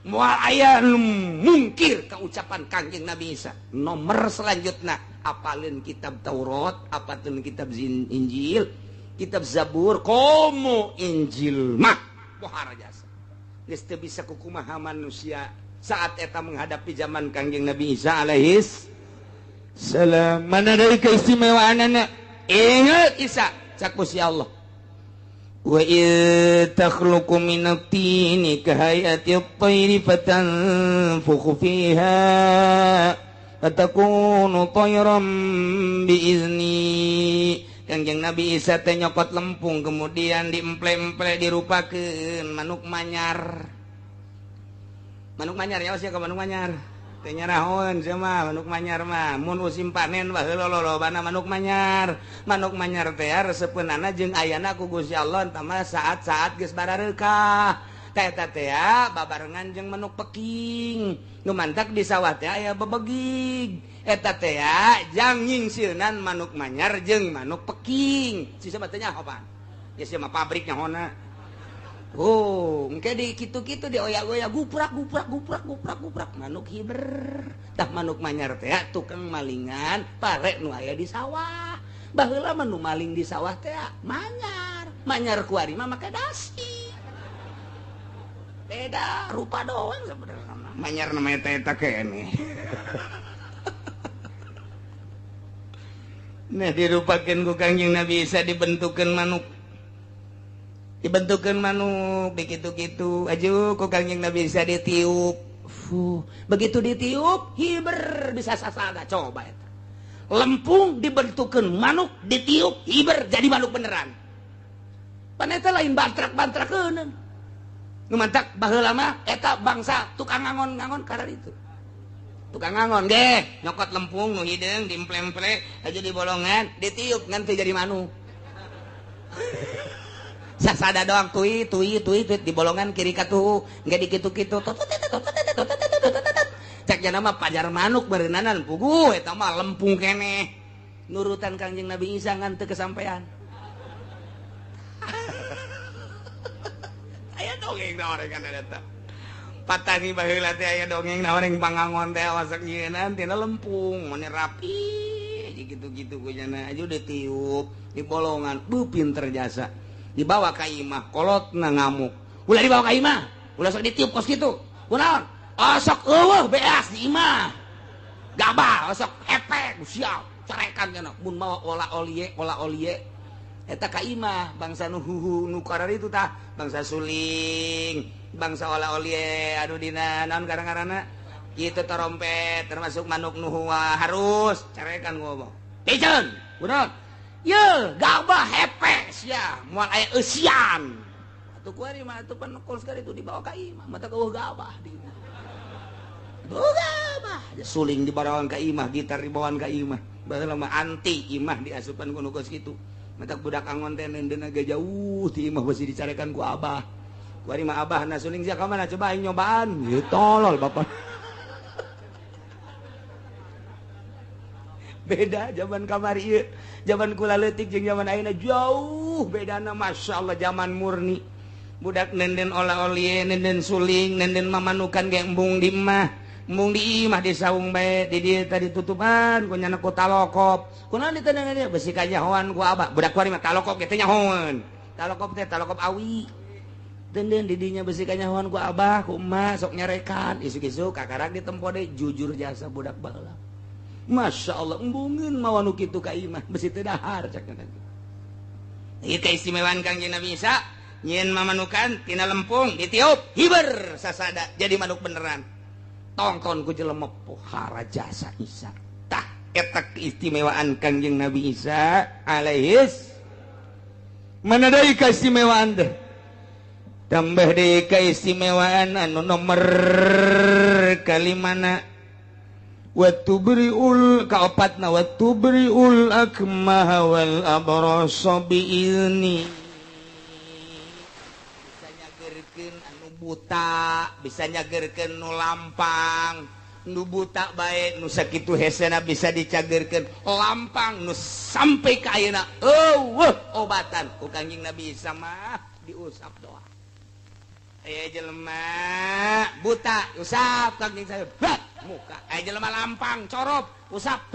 Moal aya mungkir ka ucapan Kangjeng Nabi Isa. Nomor selanjutnya apalin kitab Taurat, apalin kitab Injil, kitab Zabur, komo Injil mah pohara jasa. Geus teu bisa kukumaha manusia saat eta menghadapi zaman Kangjeng Nabi Isa alaihis salam. Mana dari keistimewaanna? Ingat Isa cak Gusti Allah. Wa takhluqu minat tini kahayati at-tayri fatanfukhu fiha fatakunu tayran biizni. Kangjeng Nabi Isa teh nyokot lempung kemudian diemple-emple dirupakeun manuk manyar. Manuk manyar ya sia ka manuk manyar. Teh nyarahoeun sia mah manuk manyar mah mun musim panen bae lolobana manuk manyar. Manuk manyar teh resepeunana jeung ayana ku Gusti Allah entah mah saat-saat geus barareukah. Teh eta teh babarengan jeung manuk peking. Nu mantak di sawah teh aya bebegig. Eta teh jang nyingsilnan manuk manyar jeung manuk peking. Si sabab teh nyaho pan? Ya sia mah pabrik nyahona. Oh, engke di kitu-kitu di oyak-oyak guprak manuk hiber. Tah manuk manyar teh tukang malingan pare nu aya di sawah. Baheula mah nu maling di sawah teh manyar. Manyar kuari mah make dasi. Beda rupa doang sebenarnya. Manyar namanya teh eta kene. Nah dirupakeun ku Kangjeng Nabi Isa dibentukeun manuk begitu-gitu aju ku Kangjeng Nabi Isa ditiup. Begitu ditiup hiber bisa sasada coba eta. Lempung dibentukeun manuk ditiup hiber jadi manuk beneran. Pan eta lain bantrak-bantrakeun. Nu mantak baheula mah eta bangsa tukang ngangon-ngangon karena itu. Tukang ngangon ge nyokot lempung nu hideung diemple-emple aja di bolongan ditiup ngan teu jadi manuk. Sasada doang tui di bolongan kiri katuh engke dikitu-kitu cek jana mah pajar manuk beureunanan puguh eta mah lempung keneh nurutan Kangjeng Nabi Isa ngan teu kesampean. Aya dongeng naorengan eta patangi baheula teh aya dongeng naoreng pangangon teh wasak nyieunna tina lempung mane rapi gitu-gitu kujana aju ditiup di bolongan bu pinter jasa dibawa ka imah kolotna ngamuk ulah dibawa ka imah ulah sok ditiup kos kitu kunaon sok eueuh beas di imah gabah sok hepek siap carekan cenah mun mawa olah olie eta ka imah bangsa nu huhu nu karar itu tah bangsa suling bangsa olah olie anu dina naon garang-garangna kitu trompet termasuk manuk nu harus carekan ngomong piceun kunaon ye gabah hepek sia moal aya eusian atuh kuari mah atuh panekol sekali itu dibawa ka imah mata eueuh gabah di gabah suling dibawakan ka imah gitar dibawakan ka imah baheula mah anti imah diasupan ku nu kos kitu mata budak angon teh neundeuna ge jauh ti imah beusi dicarekan ku abah kuari mah abahna suling sia ka mana coba aing nyobaan ieu tolol bapak. Beda zaman kamari ieu zaman kula leutik jeung zaman ayeuna jauh bedana masyaallah zaman murni budak nenden olah-olie nenden suling nenden mamanukan ge embung di imah di saung bae di dieu tadi tutupan ku nyana ku talokop kunaon diteuneung dia besi ka nyahoan ku abah budak kuari mah talokop ge teh nyahoan talokop teh talokop awi denden di dinya besi ka nyahoan ku abah ku emak sok nyarekan isuk-isuk kakarag ditempo deui jujur jasa budak baheula. Masya Allah embungin mawanu kitu ka imah besi teu dahar cak nanti. Ieu keistimewaan Kangjeng Nabi Isa nyieun mamanukan tina lempung ditiup hiber sasada jadi manuk beneran. Tongkon ku jelema pohara jasa Isa. Tah eta keistimewaan Kangjeng Nabi Isa alaihis. Mana deui keistimewaan teh? tambah deui kaistimewaan anu nomor kalimana wa tubriul kaopatna wa tubriul akmaha wal abrasa biizni bisa nyageurkeun anu buta bisa nyageurkeun nu lampang nu buta bae nu sakitu hesena bisa dicageurkeun lampang nu sampai ka ayeuna obatan ku Kangjeng Nabi Isa mah diusap doa aya jelema buta usap Kangjeng saya muka aya jelema lampang corop usap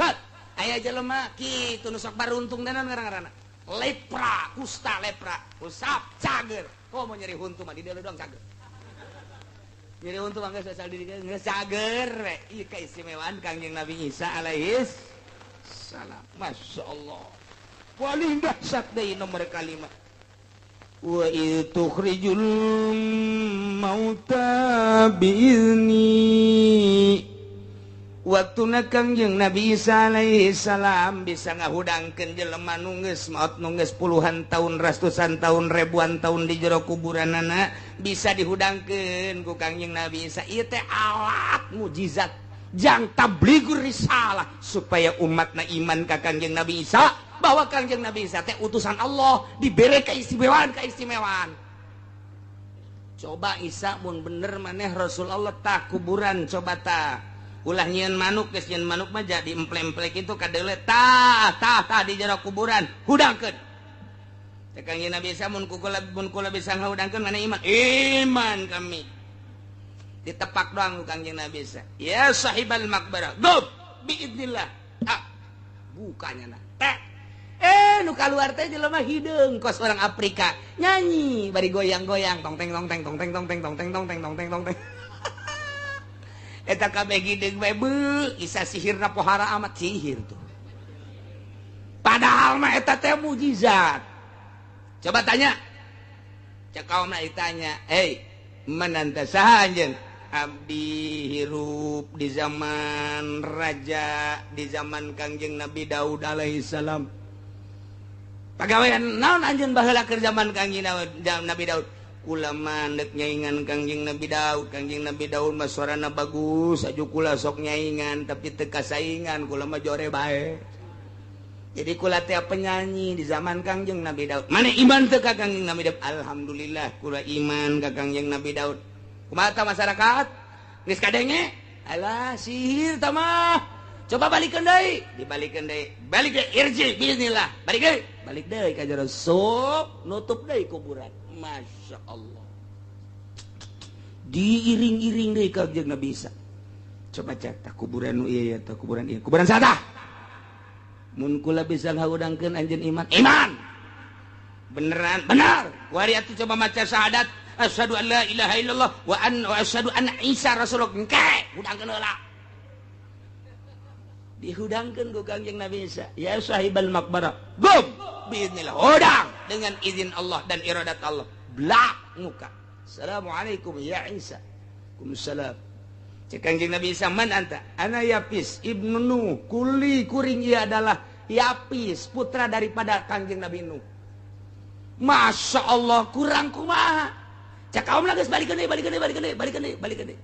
aya jelema kitu nu sok baruntung danan ngaran-ngaranna lepra kusta lepra usap cager mau nyeri huntu mah di dieu doang cager nyeri huntu mah geus asal di dieu geus cager we ieu keistimewaan Kangjeng Nabi Isa alaihis salam masyaallah paling dahsyat deui nomor kalimat wa tukhrijul mauta biizni waktuna Kangjeng Nabi Isa alaihi salam bisa ngahudangkeun jelema nu geus maot nu geus puluhan tahun ratusan tahun ribuan tahun di jero kuburanana bisa dihudangkeun ku Kangjeng Nabi Isa ieu teh alat mukjizat jang tablighur risalah supaya umatna iman ka Kangjeng Nabi Isa bahwa Kangjeng Nabi Isa teh utusan Allah dibere keistimewaan. Coba Isa mun bener maneh Rasul Allah tah kuburan coba tah ulah nyieun manuk geus nyieun manuk mah jadi emplek-emplek itu kadeule tah di jero kuburan hudangkeun teh Kangjeng Nabi Isa mun kula bisa ngahudangkeun maneh iman kami ditepak doang ku Kangjeng Nabi Isa ya sahibal maqbarah gob biidznillah bukanya nah teh nu kaluar teh jelema hideung kos orang Afrika nyanyi bari goyang-goyang tong teng tong teng tong teng tong teng tong teng tong teng tong teng tong teng eta kabeh hideung bae beu Isa sihirna pohara amat sihir tuh padahal mah eta teh mukjizat coba tanya cek kaumna ditanya mananta saha anjeun abdi hirup di zaman raja di zaman Kangjeng Nabi Daud alaihi salam pagawean naon anjeun baheula keur zaman Kangjeng Nabi Daud kula mandek nyaingan Kangjeng Nabi Daud mah suarana bagus aju kula sok nyaingan tapi teu kasaingan kula mah jore bae jadi kula teh penyanyi di zaman Kangjeng Nabi Daud mane iman teu ka Kangjeng Nabi Daud alhamdulillah kula iman ka Kangjeng Nabi Daud kumaha tah masyarakat geus kadenge alah sihir tah mah coba balikeun deui dibalikeun deui balik deui irji bismillah balik deui ka jero sok nutup deui kuburan masya Allah diiring-iring deui ka Kangjeng Nabi Isa coba cek tah kuburan nu ieu tah kuburan ieu kuburan saha mun kula bisa ngahudangkeun anjeun iman beneran benar wari atuh coba maca syahadat asyhadu an la ilaha illallah wa asyhadu anna Isa rasulullah engke hudangkeun heula dihudangkeun ku Kangjeng Nabi Isa ya sahibal maqbarah gum biiznillah hudang dengan izin Allah dan iradat Allah blak muka assalamualaikum ya Isa waalaikumsalam cek Kangjeng Nabi Isa man anta ana Yapis ibnu Nuh kuli kuring ia adalah Yapis putra daripada Kangjeng Nabi Nuh masya Allah kurang kumaha cek kaum geus balikeun deui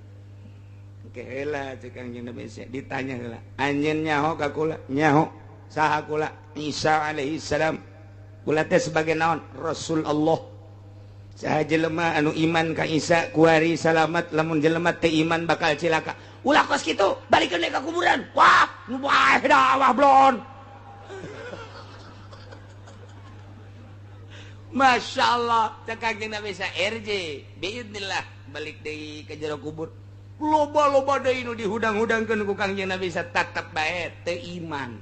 oke heula cek Kangjeng Nabi Isa ditanya heula anjeun nyaho ka kula nyaho saha kula Isa alaihi salam kula teh sebagai naon Rasul Allah saha jelema anu iman ka Isa kuari salamat lamun jelema teu iman bakal cilaka ulah kos kitu balikeun deui ka kuburan wah nu bae dakwah blon masya Allah cek Kangjeng Nabi Isa RJ biidznillah balik deui ka jero kubur loba-loba deui nu dihudang-hudangkeun ku Kangjeng Nabi Isa tetep bae teu iman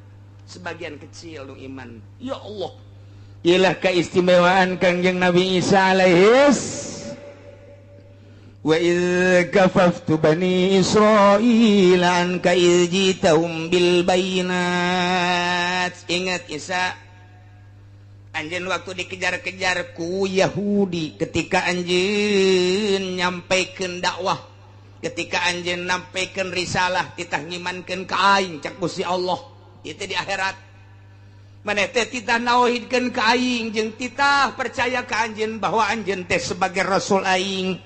sebagian kecil nu iman ya Allah ialah keistimewaan Kangjeng Nabi Isa alaihis wa idz kafaftu bani Israil anka idz jitahum bil bayinat ingat Isa anjeun waktu dikejar-kejar ku Yahudi ketika anjeun nyampaikeun dakwah ketika anjeun nampikeun risalah titah ngimankeun ka aing cak Gusti Allah itu di akhirat maneh teh titah nauhidkeun ka aing jeung titah percaya ka anjeun bahwa anjeun teh sebagai rasul aing.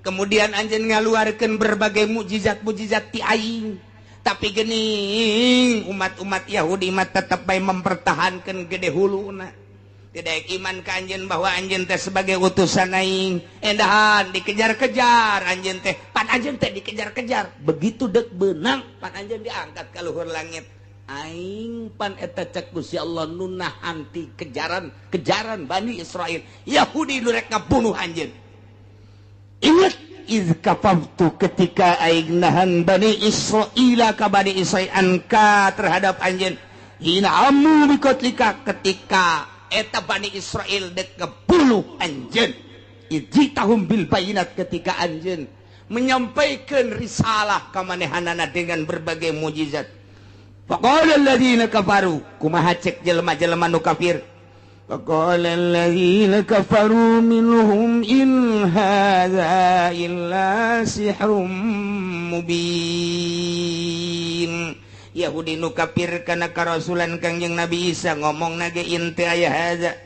Kemudian anjeun ngaluarkeun berbagai mukjizat-mukjizat ti aing. Tapi geuning umat-umat Yahudi mah tetep bae mempertahankeun gede huluna. Tidak iman ka anjeun bahwa anjeun teh sebagai utusan aing. Endahan dikejar-kejar anjeun teh, pan anjeun teh dikejar-kejar. Begitu deuk beunang pan anjeun diangkat ka luhur langit. Aing pan eta cek Gusti Allah nu nahan ti kejaran Bani Israil. Yahudi nu rek ngabunuh anjeun. Ingat iz kafaftu ketika aing nahan Bani Israil ka Bani Israil anka terhadap anjeun. Hina amu bikotlika ketika eta Bani Israil dek ngebunuh anjeun. Ijitahum bil bayinat ketika anjeun menyampaikan risalah ka manehanana dengan berbagai mukjizat. Faqala alladziina kafaru kumaha cek jelema-jelema nu kafir. Faqala alladziina kafaru minhum in hadza illa sihrun mubin. Yahudi nu kafir kana karasulan Kangjeng Nabi Isa ngomong nage inte aya hadza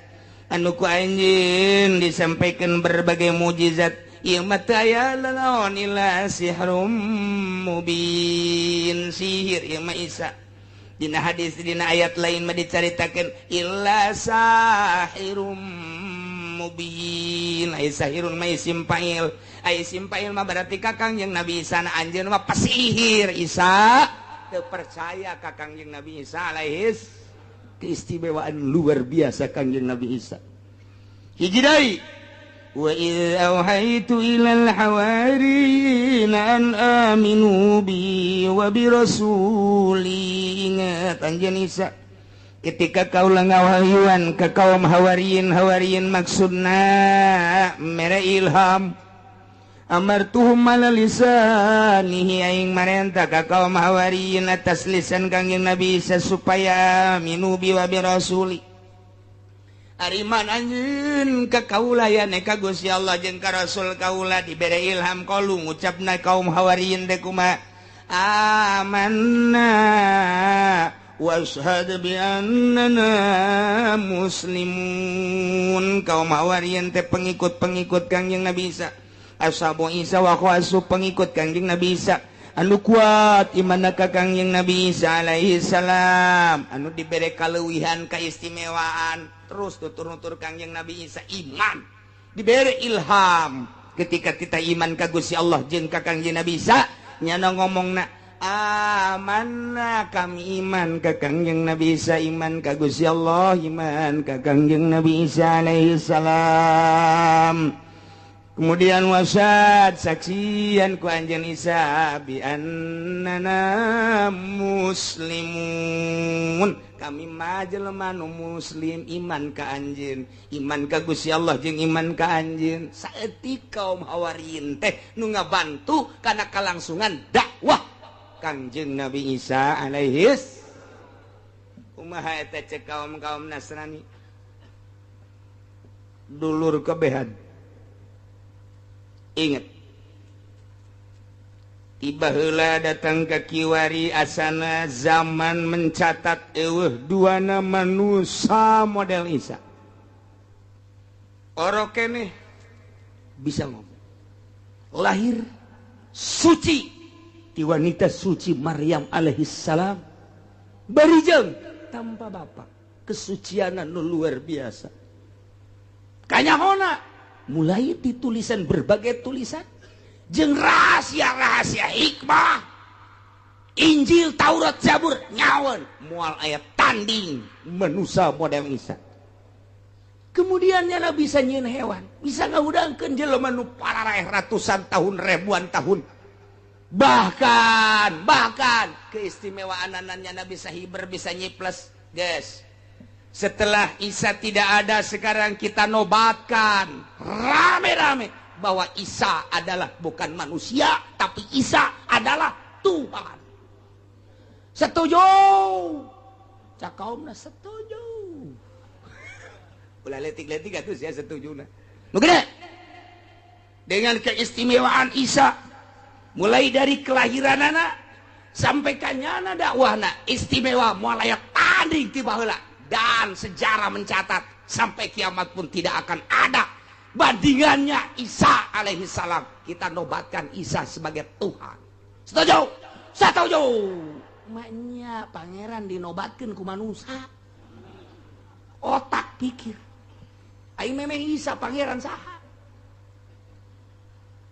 anu ku anjeun disampaikan berbagai mukjizat ieu mah teu aya naon illa sihrun mubin sihir ieu mah Isa. Dina hadis dina ayat lain mah dicaritakeun illa sahirum mubin. Ai sahirun mah isim fa'il. Ai isim fa'il mah berarti ka Kangjeng Nabi Isa na anjeun mah pasihir Isa. Teu percaya ka Kangjeng Nabi Isa alaihis keistimewaan luar biasa Kangjeng Nabi Isa. Hiji deui wa idz auhaitu ilal hawariyina an aminu bi wa bi rasuli. Ingat anjeun Isa ketika kaula ngawahyuan ka kaum hawariyin maksudna mere ilham amartuhum ala lisanihi aing marentah ka kaum hawariyin atas lisan Kangjeng Nabi Isa supaya aminu bi wa bi rasuli. Ariman anjeun ka kaula ya ka Gusti Allah jeung ka Rasul kaula dibere ilham qalu ngucapna kaum hawariyin teh kumaha amanna washhad bi annana muslimun. Kaum hawariyin teh pengikut-pengikut Kangjeng Nabi Isa. Ashabu Isa wa khawasu pengikut Kangjeng Nabi Isa anu kuat imanna ka Kangjeng Nabi Isa alaihi salam anu dibere kaleuwihan kaistimewaan. Terus tutur-nutur Kangjeng Nabi Isa iman diberi ilham ketika kita iman ka Gusti Allah jeung ka Kangjeng Nabi Isa nyana ngomongna amanna kami iman ka Kangjeng Nabi Isa iman ka Gusti Allah iman ka Kangjeng Nabi Isa alaihi salam. Kemudian wasad saksian ku anjeun Isa bi annana muslimun kami mah jelema nu muslim iman ka anjeun iman ka Gusti Allah jeung iman ka anjeun. Saeutik kaum hawariyin teh nu ngabantu kana kalangsungan dakwah Kangjeng Nabi Isa alaihis. Kumaha eta cek kaum-kaum Nasrani dulur kebehan. Ingat tiba heula datang ke kiwari asana zaman mencatat eueuh duana manusia model Isa. Oro keneh bisa ngomong. Lahir suci ti wanita suci Maryam alaihissalam salam. Barijeng tanpa bapa. Kesucianan nu luar biasa. Kanyahona mulai ditulisan berbagai tulisan jeung rahasia-rahasia hikmah Injil, Taurat, Zabur nyawan moal ayat tanding manusia model Isa. Kemudian nyana bisa nyieun hewan, bisa ngaudangkeun jelema nu parareh ratusan tahun, ribuan tahun. Bahkan keistimewaan nyana bisa hiber, bisa nyiples, guys. Setelah Isa tidak ada, sekarang kita nobatkan rame-rame bahwa Isa adalah bukan manusia, tapi Isa adalah Tuhan. Setuju? Cakaumna setuju. Ulah letik-letik atuh saya setuju na. Mugede. Dengan keistimewaan Isa, mulai dari kelahiranana sampai kanyana dakwahna istimewa moal aya tanding ti baheula. dan sejarah mencatat sampai kiamat pun tidak akan ada bandingannya Isa alaihi salam. Kita nobatkan Isa sebagai Tuhan. Setuju? Setuju. Maknya pangeran dinobatkan ku manusia. Otak pikir. Aing memeh Isa pangeran saha.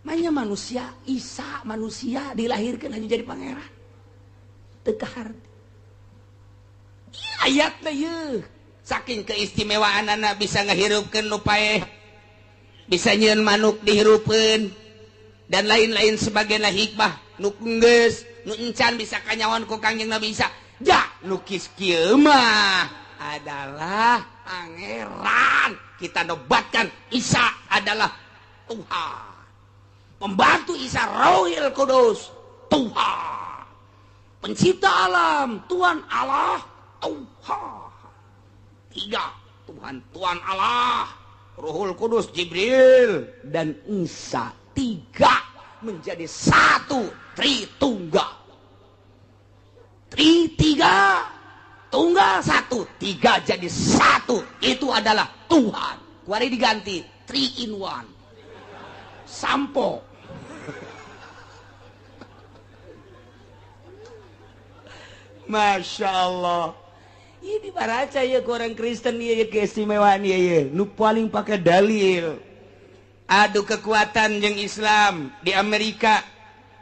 Maknya manusia, Isa manusia dilahirkan hanya jadi pangeran. Teu harti. Ayatna yeuh. Saking keistimewaan anak bisa ngahirupkeun nu paeh. Bisa nyieun manuk dihirupkeun dan lain-lain sebagainya hikmah nu geus nu encan bisa kanyawan ku Kangjeng Nabi Isa. Ja, nu kieu mah adalah pangeran. Kita nobatkan Isa adalah Tuhan. Pembantu Isa Rohil Kudus, Tuhan. Pencipta alam, Tuhan Allah, Tuhan. Tiga, Tuhan Allah, Rohul Kudus, Jibril, dan Isa. Tiga menjadi satu, Tritunggal. Tiga, tunggal satu, tiga jadi satu. Itu adalah Tuhan. Kuari diganti 3 in 1. Sampo. Masya Allah. Ini baraca ya orang Kristen ya keistimewaan ya. Nu paling pakai dalil. Adu kekuatan jeung Islam di Amerika.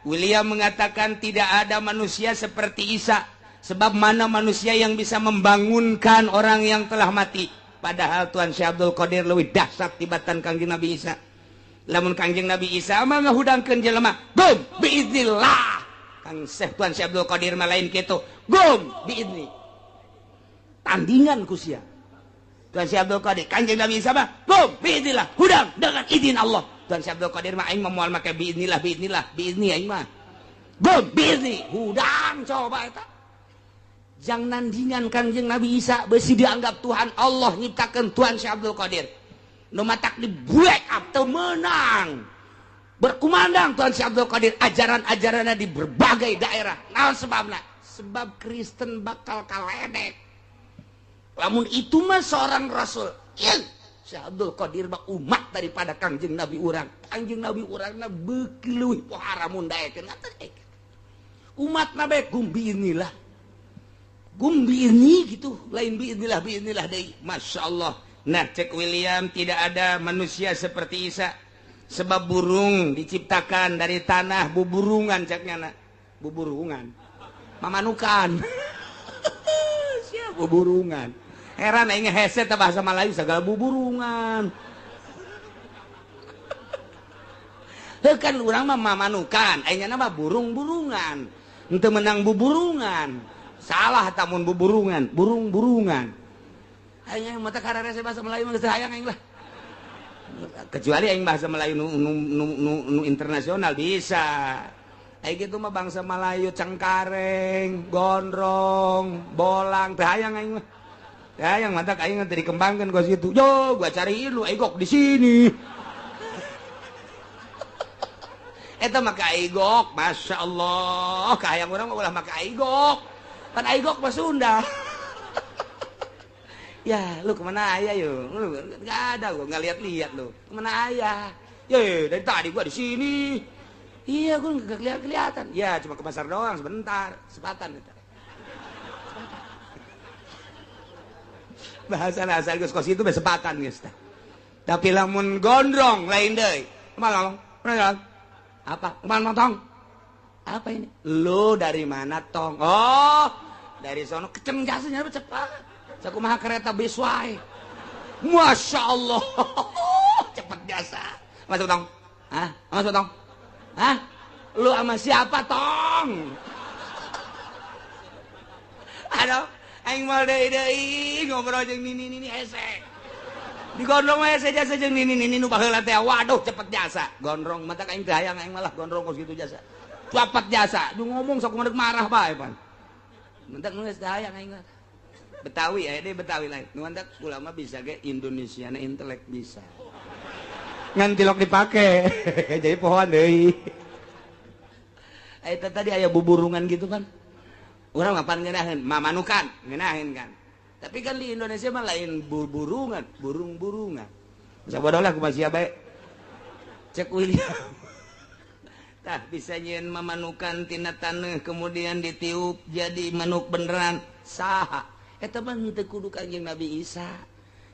William mengatakan tidak ada manusia seperti Isa. Sebab mana manusia yang bisa membangunkan orang yang telah mati. Padahal Tuan Syekh Abdul Qadir leuwih dahsyat tibatan Kangjeng Nabi Isa. Lamun Kangjeng Nabi Isa mah ngahudangkeun jelema, gum biiznillah. Kang Syekh Tuan Syekh Abdul Qadir mah lain kitu. Gum biizni. Tandingan ku sia. Tuan Syekh Abdul Qadir, Kangjeng Nabi Isa mah, gum biiznillah, hudang dengan izin Allah. Tuan Syekh Abdul Qadir mah aing mah moal make biiznillah, biizni aing mah. Gum biizni, hudang coba eta. Jang nandingan Kangjeng Nabi Isa besi dianggap Tuhan Allah nyiptakeun Tuan Syekh Abdul Qadir. Nu matak di break up teu meunang. Berkumandang Tuan Syekh Abdul Qadir ajaran-ajaranna di berbagai daerah. Naon sebabna? Sebab Kristen bakal kaledek. Lamun itu mah seorang rasul. Syekh Abdul Qadir mah umat daripada Kangjeng Nabi urang. Kangjeng Nabi urangna beuki leuwih pohara mun daekeun. Umatna bae gumbi inilah. Gumbi ini gitu, lain biinilah deui. Masya Allah. Nah, cek William, tidak ada manusia seperti Isa. Sebab burung diciptakan dari tanah buburungan ceknya nak. Buburungan. Mamanukan. Siapa buburungan? Heran aing hese teh bahasa Melayu segala buburungan. Heuh kan urang mah mamanukan, aingna mah burung-burungan. Henteu menang buburungan. Salah tamun buburungan, burung-burungan. Aing mata kararese bahasa Melayu mah geus hayang aing lah. Kecuali aing bahasa Melayu nu internasional bisa. Aing kitu mah bangsa Melayu cengkareng, gondrong, bolang teh hayang aing mah. Teh hayang mata aing teh dikembangkeun ku situ. Yo, gua cariin lu aigok di sini. Eta mah ka aigok, Masya Allah. Kahayang urang mah ulah make aigok. Kan aigok mah Sunda. Ya, lu kemana ayah yo? Lu nggak ada, gua nggak lihat lu. Kemana ayah? Ya, dari tadi gua di sini. Iya, gua nggak kelihatan. Ya, cuma ke pasar doang sebentar, sepatan gitu. Bahasa asal geus kos itu sepatan geus. Tapi lamun gondrong lain deui. Kumaha ngomong? Apa? Kumaha tong? Apa ini? Lu dari mana tong? Oh, dari sono kecem jasanya cepat. Sakumaha kereta bis wae. Masya Allah. Cepet jasa. Masuk tong. Hah? Masuk tong. Hah? Lu sama siapa tong? Aduh, aing mal deui ngobrol jeung nini hese. Di gondrong mah hese jasa jeung nini nu baheula teh. Waduh, cepet jasa. Gondrong mata aing teh hayang aing malah gondrong kos kitu jasa. Cepet jasa. Du ngomong sok mendek marah bae pan. Mentek nu geus hayang aing mah. Betawi ya, deh Betawi lain. Nuandak ulama bisa ke Indonesia, nah intelek bisa. Ngan tilok dipake, jadi pohon deh. Itu tadi ayah buburungan gitu kan. Orang ngapain ngenahin, mamanukan, ngenahin kan. Tapi kan di Indonesia mah lain burungan, burung-burungan. Bisa bodoh lah kumaha bae. Cek William. Tah bisa nyeun mamanukan tina taneuh kemudian ditiup jadi manuk beneran. Saha? Eta mah teu kudu Kanjeng Nabi Isa.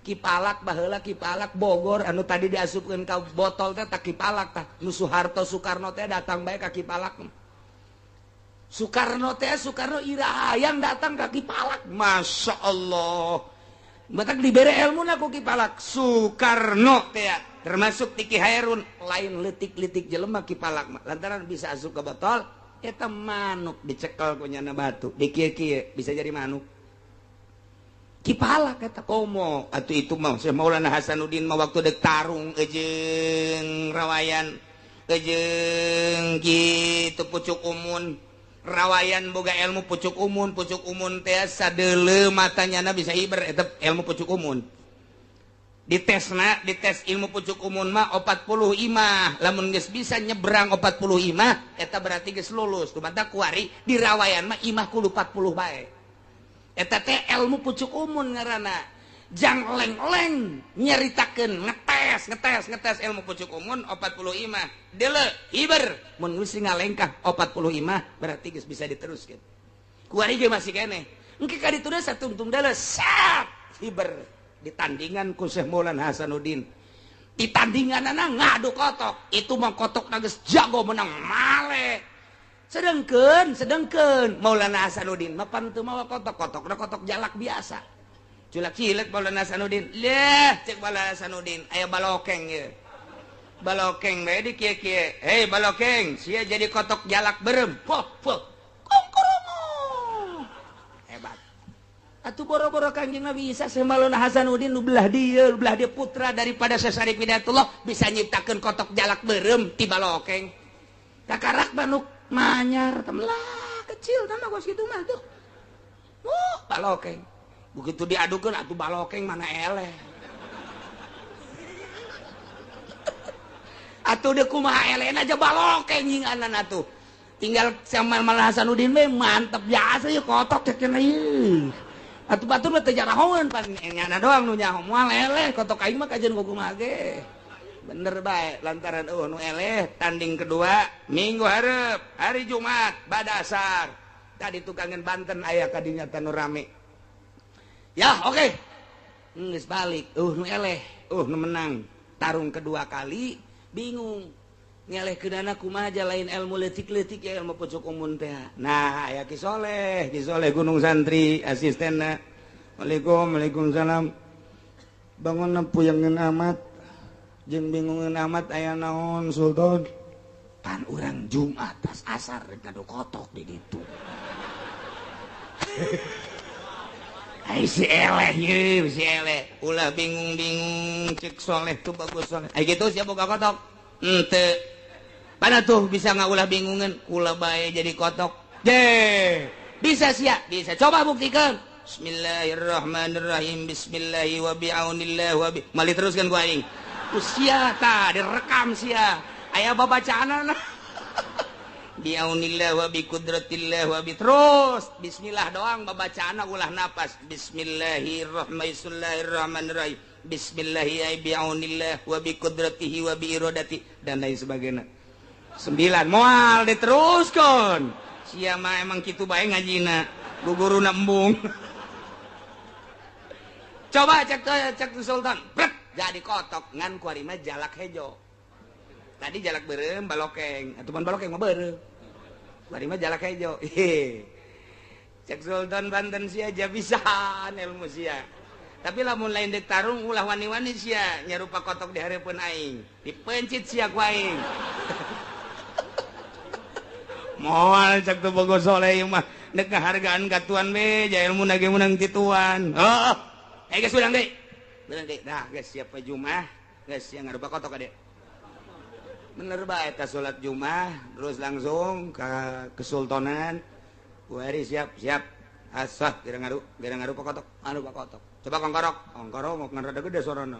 Kipalak baheula Kipalak Bogor anu tadi diasupkeun ka botol teh tak Kipalak tah. Nu Soeharto Soekarno teh datang bae ka Kipalak. Soekarno ira hayang datang ka Kipalak. Masya Allah. Matak dibere ilmu na ku Kipalak. Soekarno teh termasuk Tiki Hairun lain letik-letik jelema Kipalak lantaran bisa asup ke botol eta manuk dicekel ku nyana batu dikieu-kieu bisa jadi manuk Kipalak eta komo atuh itu mah Syekh Maulana Hasanuddin mah waktu dek tarung jeung rawayan jeung kitu pucuk umun rawayan boga ilmu pucuk umun teh sadeuleu matanya bisa hiber eta ilmu pucuk umun dites ilmu pucuk umun mah 40 imah lamun geus bisa nyebrang 40 imah eta berarti geus lulus tumata kuari di rawayan mah imah kudu 40 bae eta teh ilmu pucuk umun ngaranna jang leng-leng nyaritakeun ngetes ilmu pucuk umun 40 imah deuleu hiber mun geus ngalengkah 40 imah berarti geus bisa diteruskeun kuari ge masih keneh engke ka ditulis satungtung deuleu sap hiber ditandingan ku Syekh Maulana Hasanuddin ditandinganana ngadu kotok itu mah kotok geus jago menang male sedengkeun Maulana Hasanuddin mah pan teu mawa kotok-kotokna kotok jalak biasa culak cilik Maulana Hasanuddin leh cek Maulana Hasanuddin aya balokeng ye balokeng bae di kieu-kieu hei balokeng sia jadi kotok jalak berem poh atuh boro-boro Kanjeng Nabi Isa Syekh Maulana Hasanuddin nu belah dia putra daripada Syekh Hidayatullah bisa nyiptakeun kotok jalak berem ti balokeng takarak manuk manyar temlah kecil tambah gos kitu mah tuh balokeng begitu diadukeun atuh balokeng mana eleh atuh deuk kumaha elehna aja balokeng nyinganan atuh tinggal sama Maulana Hasanuddin we mantep biasa ya kotok cek cenah ieu atuh batur mah teu jarahoeun pan nyana doang nu nyaho moal eleh kotok aing mah kajian kumaha ge bener bae lantaran nu eleh tanding kedua minggu hareup hari Jumat badasar tadi tukangan Banten aya kadinya tanu rame ya oke geus balik nu eleh nu menang tarung kedua kali bingung nyalehkeunana kumaha aja lain ilmu leutik-leutik ya ilmu pucuk umun teh. Nah, aya Ki Soleh Gunung Santri asistenna. Waalaikumsalam. Bangun puyengkeun amat jeung bingungeun amat aya naon Sultan. Pan urang Jumat tas asar rek ngadu kotok di ditu. Ai si eleh ye, si eleh. Ulah bingung-bingung cek Soleh tuh bagus Soleh. Ai kitu sia boga kotok. Henteu. Pana tuh bisa ngaulah bingungan kula bae jadi kotok bisa sia bisa coba buktikan Bismillahirrahmanirrahim Bismillahi wa bi'aunillah wa bi mali teruskan ku aing sia tah direkam sia aya babacaanna bi'aunillah wa bi qudratillah wa bi terus bismillah doang babacaanna ulah napas Bismillahirrahmanirrahim Bismillahi ay bi'aunillah wa bi qudratihi wa bi iradati dan lain sebagainya 9 moal diteruskan sia mah emang kitu bae ngajina guguruna embung coba cek Sultan brek jadi kotok ngan kuari mah jalak hejo tadi jalak berem balokeng atuh pan balokeng mah berem kuari mah jalak hejo cek Sultan Banten sia aja pisan ilmu sia tapi lamun lain dek tarung ulah wani-wani sia nyarupa kotok di hareupeun aing dipencit sia ku aing moal cek tuh bogo Soleh mah dek hargaan katuan be ja ilmu nage menang tituan geus urang deui dah geus siap pa Jumat geus yang ngarupa kotok ade bener bae eta salat Jumat terus langsung ka kesultanan kuari siap asah gara ngarupa kotok coba kongkorok mau ngarada gede sorona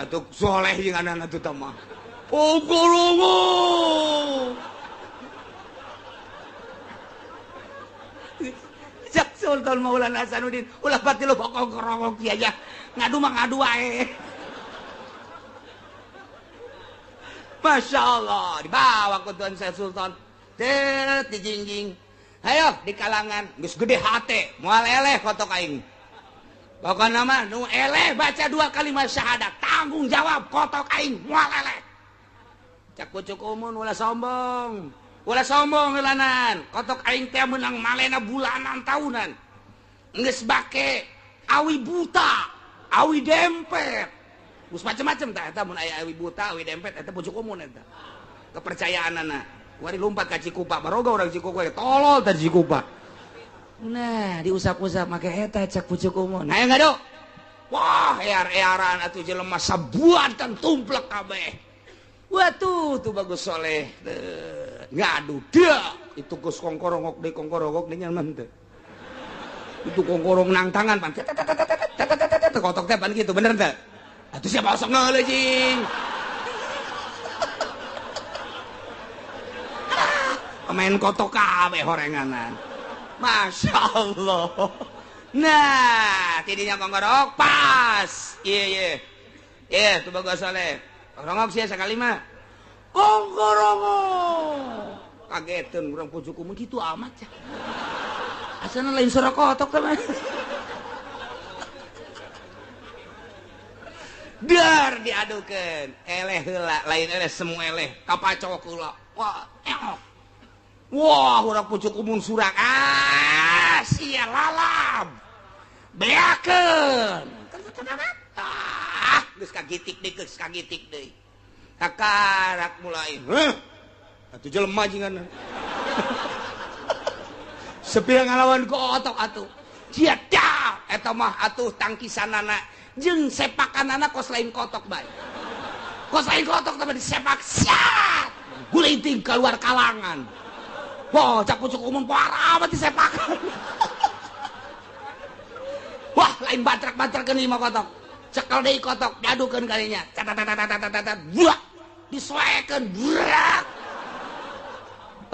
atuh Soleh jeung anak atuh tamah pogolongo Sultan Maulana Hasanuddin ulah pati lo pokok kerongok aja ngadu mah ngadu ae. Masya Allah dibawa ke Tuan Syekh Sultan dijingjing ayo di kalangan geus gede hate moal eleh kotok aing pokokna mah nu eleh baca 2 kalimat syahadat tanggung jawab kotok aing moal eleh cak pucuk umun ulah sombong heulanan kotok aing teh meunang malena bulanan tahunan geus bake awi buta awi dempet geus macem-macem tah eta mun aya awi buta awi dempet eta pucuk umun eta kepercayaanana wari lompat ka Cikupa baroga urang Cikupa tolol tadi Cikupa nah diusap-usap make eta cak pucuk umun nah ngado wah ear-earan atuh jelema sabuatan tumplek kabeh wah tuh bagus soleh ngadu dah itu geus kongkorongok deui nyaman teh itu kongkorong nang tangan pan kotok teh pan kitu bener teh atuh siapa osok ngeuleuh jing main kotok kabeh horenganan Masya Allah nah tidinya kongkorok pas iya tuh bagus soleh kongkorok sih sekali mah kongkorok kagetan urang pucuk umun gitu amat ya asana lain suara kotok teman dar diadukeun eleh heula lain eleh semu eleh kapacok heula wah urang pucuk umun surak sia lalab beakeun geus kagitik deui kakarak mulai atuh jelema jingan sepira ngalawan ku otok atuh cia dah eta mah atuh tangkisanana jeung sepakanana kos lain kotok bae kos lain kotok tapi disepak siat guliting keluar kalangan wah cak pucuk umum parah mah disepakan wah lain bantrak-bantrakeun lima kotok cekel deui kotok diadukeun kalinya buak disoekeun burak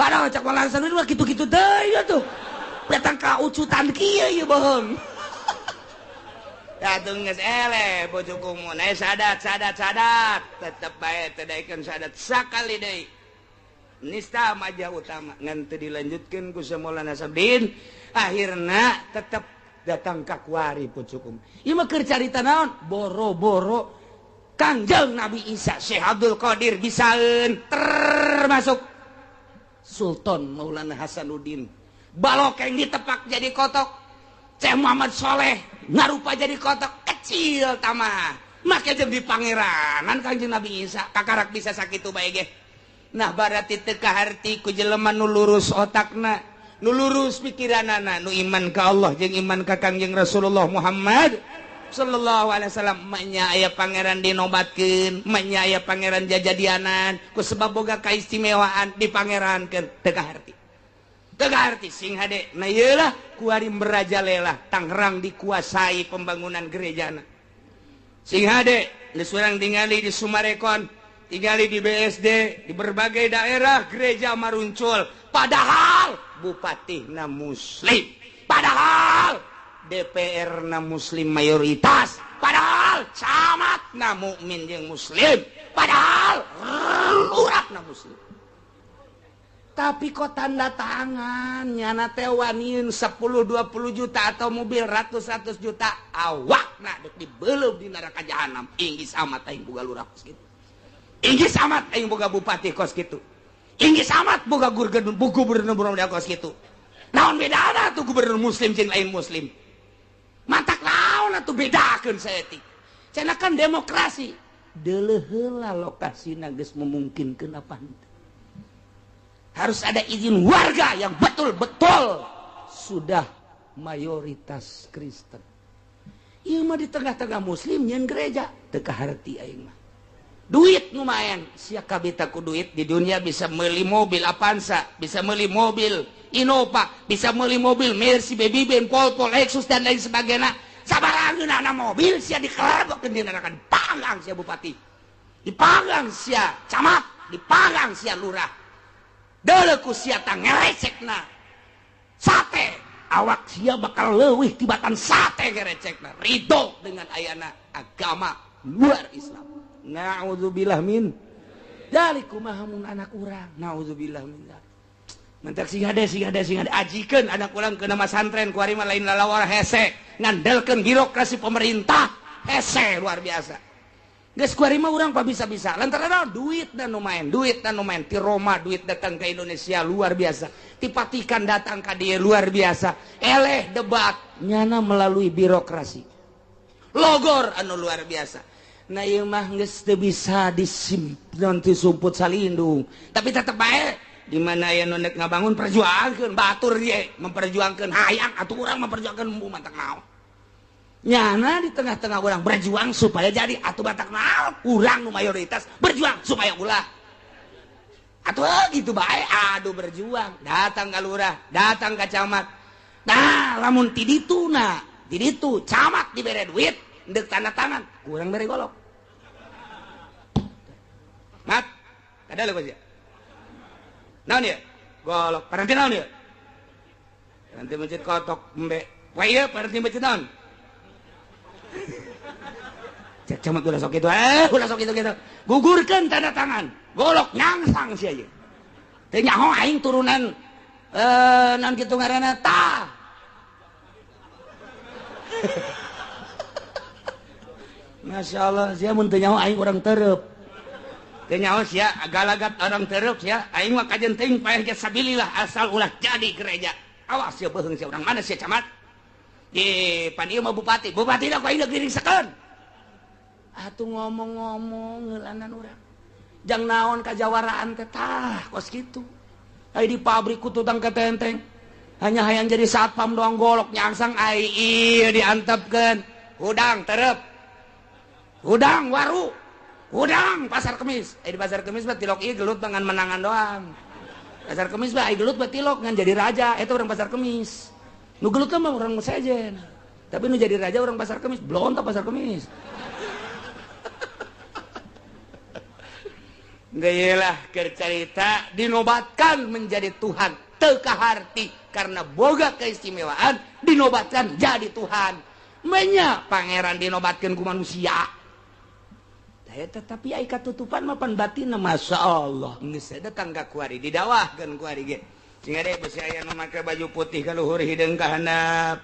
aduh cak malangsan mah kitu-kitu deui atuh datang ka ucutan kieu ieu beheung atuh geus eleh pucuk umun sadat tetep bae teu daekeun sadat sakali deui nista maja utama ngan teu dilanjutkeun ku Maulana Hasanuddin akhirna tetep datang ka kuari pucuk umun ieu mah keur carita naon boro-boro Kangjeng Nabi Isa Syekh Abdul Qadir bisaeun termasuk Sultan Maulana Hasanuddin balokeng ditepak jadi kotok Syekh Muhammad Soleh ngarupa jadi kotok kecil tamah make jeung di pangeranan Kangjeng Nabi Isa kakarak bisa sakitu bae ge nah barati teu kaharti ku jelema nu lurus otakna nu lurus pikiranana nu iman ka Allah jeung iman ka Kangjeng Rasulullah Muhammad sallallahu alaihi wasallam manya aya pangeran dinobatkeun manya aya pangeran jajadianan ku sebab boga kaistimewaan dipangerankeun teu kaharti sing hade na ieu lah kuari merajalela Tangerang dikuasai pembangunan gerejana sing hade geus urang tingali di Sumarekon tingali di BSD di berbagai daerah gereja maruncul padahal bupati na muslim padahal DPR na muslim mayoritas padahal camat na mukmin jeung muslim padahal lurah na muslim tapi kok tanda tangan nyana teh waniun 10-20 juta atau mobil ratus juta awakna dek dibeuleuh di neraka jahanam inggis amat aing boga lurah kos kitu inggis amat aing boga bupati kos kitu inggis amat boga gubernur kos kitu naon bedana tuh gubernur muslim jeung lain muslim mantak naon atuh bedakeun saeutik cenah kan demokrasi deuleuh heula lokasina geus memungkinkeun apa henteu harus ada izin warga yang betul-betul sudah mayoritas Kristen ieu mah di tengah-tengah muslim nyeun gereja teu kaharti aing mah duit lumayan sia kabita ku duit di dunia bisa meuli mobil Avanza bisa meuli mobil Innova bisa meuli mobil Mercy Baby Ben Pol Lexus dan lain sebagainya sabarangeun ana mobil sia dikelebokeun di neraka dipanggang sia bupati dipanggang sia camat dipanggang sia lurah deuleuh ku sia tang ngeresekna sate awak sia bakal leuwih tibatan sate gerecekna ridho dengan ayana agama luar Islam. Naudzubillah min dzalik kumaha mun anak urang. Naudzubillah min dzalik. Mentak sing hade ajikeun anak urang ke nama santren kuari mah lain lalawar hese ngandelkeun birokrasi pemerintah hese luar biasa. Geus kuari mah urang pa bisa-bisa lantaran duit dan lumayan ti Roma duit datang ke Indonesia luar biasa, ti Vatikan datang ka dieu luar biasa, eleh debat nyana melalui birokrasi logor anu luar biasa. Nah ieu mah geus teu bisa disimpen ti sumput salindung, tapi tetep bae di mana aya nu ngabangun perjuangkeun batur ye memperjuangkeun hayang atuh urang memperjuangkeun bumbu mantak naon. Nyana di tengah-tengah orang berjuang supaya jadi atuh batak naon urang nu mayoritas berjuang supaya ulah atuh gitu bae aduh berjuang datang ka lurah datang ka camat. Nah lamun ti ditu camat dibere duit deuk tanda tangan urang bere golok mat kada leuweus ya naon ya golok paranti naon ya paranti masjid kotok embe poe ieu paranti masjid naon cek camat ulah sok itu gugurkeun tanda tangan golok nyangsang sia ieu teu nyaho aing turunan naon kitu ngaranna tah Masya Allah sia mun teu nyaho aing urang tereup teu nyaho sia galagat orang tereup sia aing mah kajen teuing paeh ge sabilillah asal ulah jadi gereja awas sia beuheung sia urang mana sia camat di pan ieu mah bupati dah ku aing diringsekeun atuh ngomong-ngomong ngeulanan urang jang naon kajawaraan teh tah kos kitu ai di pabrik ku tutang ketenteng hanya hayang jadi satpam doang golok nyangsang ai ieu diantepkeun hudang tereup hudang waru hudang pasar kemis di pasar kemis mah tilok ieu gelut dengan menangan doang pasar kemis mah ai gelut mah tilok ngan jadi raja eta urang pasar kemis. Nu gelut mah orang sejen. Tapi nu jadi raja orang pasar kemis, belum tak pasar kemis. Gailah kercarita dinobatkan menjadi Tuhan teu kaharti karena boga keistimewaan dinobatkan jadi Tuhan. Menya pangeran dinobatkan ku manusia. Tetapi ai katutupan mah pan batinna masyaallah. Geus datang ka kuari didawahkeun kuari ge. Sing ade besi aya nu make baju putih ka luhur hideung ka handap.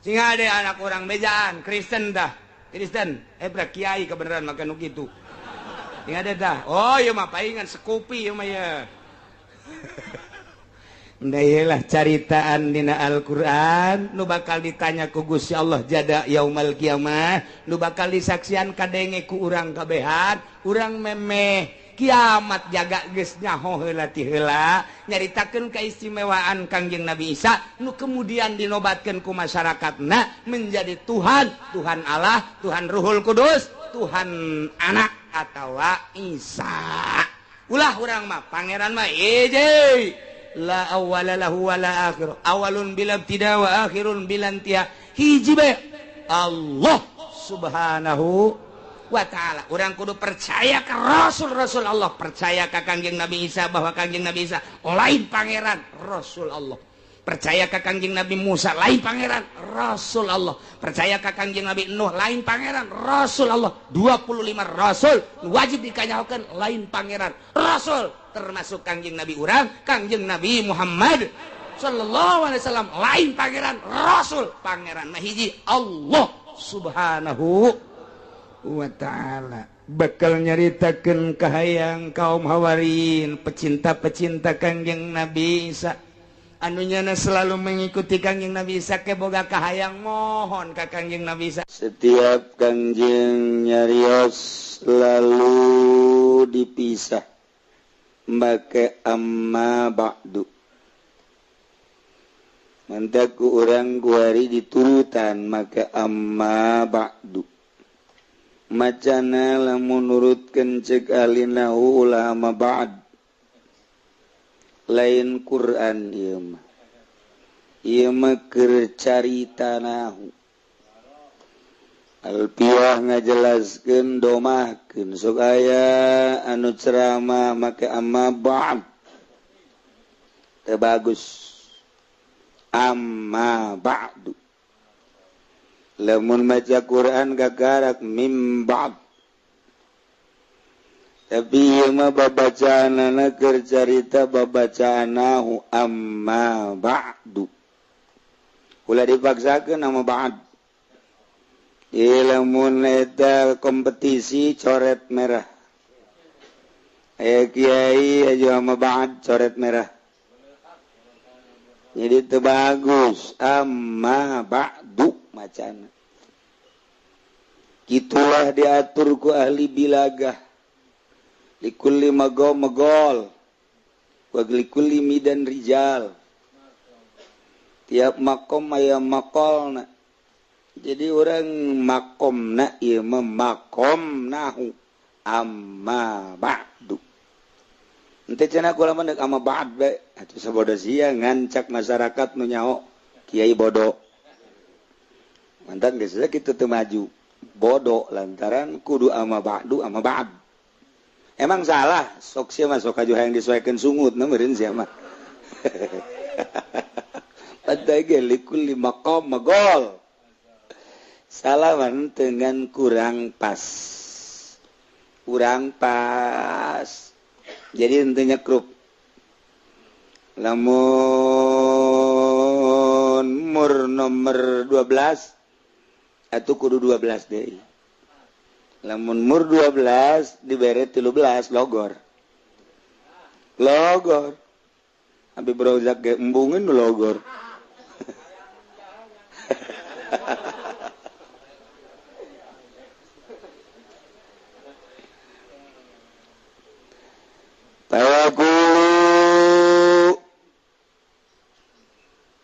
Sing ade anak orang bejaan Kristen dah. Kristen, kiai kebenaran make nu kitu. Sing ade dah. Oh, ieu mah paingan sekupi ieu mah ya. Ndailah caritaan dina Al-Qur'an nu bakal ditanya ku Gusti Allah jada yaumul kiamah, nu bakal disaksian kadenge ku urang kabehan, urang memeh kiamat jaga geus nyaho heula ti heula nyaritakeun keistimewaan Kangjeng Nabi Isa nu kemudian dinobatkeun ku masyarakatna menjadi Tuhan, Tuhan Allah, Tuhan Ruhul Kudus, Tuhan Anak atawa Isa. Ulah urang mah pangeran mah hiji la awwala lahu wa la akhir awalun bila ibtida wa akhirun bila intiha hiji bae Allah subhanahu wa ta'ala. Orang kudu percaya ke Rasul Allah, percaya ke Kangjeng Nabi Isa bahwa Kangjeng Nabi Isa lain pangeran Rasul Allah, percaya ke Kangjeng Nabi Musa lain pangeran Rasul Allah, percaya ke Kangjeng Nabi Nuh lain pangeran Rasul Allah. 25 Rasul wajib dikanyakan lain pangeran Rasul, termasuk Kangjeng Nabi urang Kangjeng Nabi Muhammad sallallahu alaihi wasallam lain pangeran Rasul, pangeran mah hiji Allah subhanahu wa ta'ala. Bakal nyaritakeun kahayang kaum Hawarin, pecinta-pecinta Kangjeng Nabi Isa anu nyana selalu mengikuti Kangjeng Nabi Isa ke boga kahayang mohon ka Kangjeng Nabi Isa. Setiap Kangjeng nyarios lalu dipisah make amma ba'du. Mantaku orang guari diturutan maka amma ba'du. Macana lamun nurutkeun cek alinahu ulama ba'd. Lain Quran ieu mah. Ieu mah keur carita nahu. Alpiah ngajelaskeun domahkeun sok aya anu ceramah make amma ba'd. Teu bagus. amma ba'du lamun maca Quran gagarak mim ba'd tapi ieu mah babacaanana keur carita babacaanahu amma ba'du ulah dipaksakeun nama ba'd lamun eta kompetisi coret merah aya kiai aja amma ba'd coret merah jadi itu bagus amma ba'du macana gitulah diatur ku ahli bilagah likulli magol wa likulli midan rijal tiap makom aya makolna jadi orang makomna ieu mah makomnahu amma ba'du ente cenah kula mah deuk amma ba'd bae atuh sabodo sia ngancak masyarakat nu nyaho kiai bodoh mantan geus kitu teu maju bodoh lantaran kudu amma ba'du amma ba'd emang salah sok sia mah sok aju hayang disesuaikeun sungutna meureun sia mah padahal ge likulli maqam magol salah dengan kurang pas jadi intinya krup lamun mur nomor 12 atau kudu 12 deui lamun mur 12 dibere 13 logor abi brozak ge embungeun nu logor Tawakulu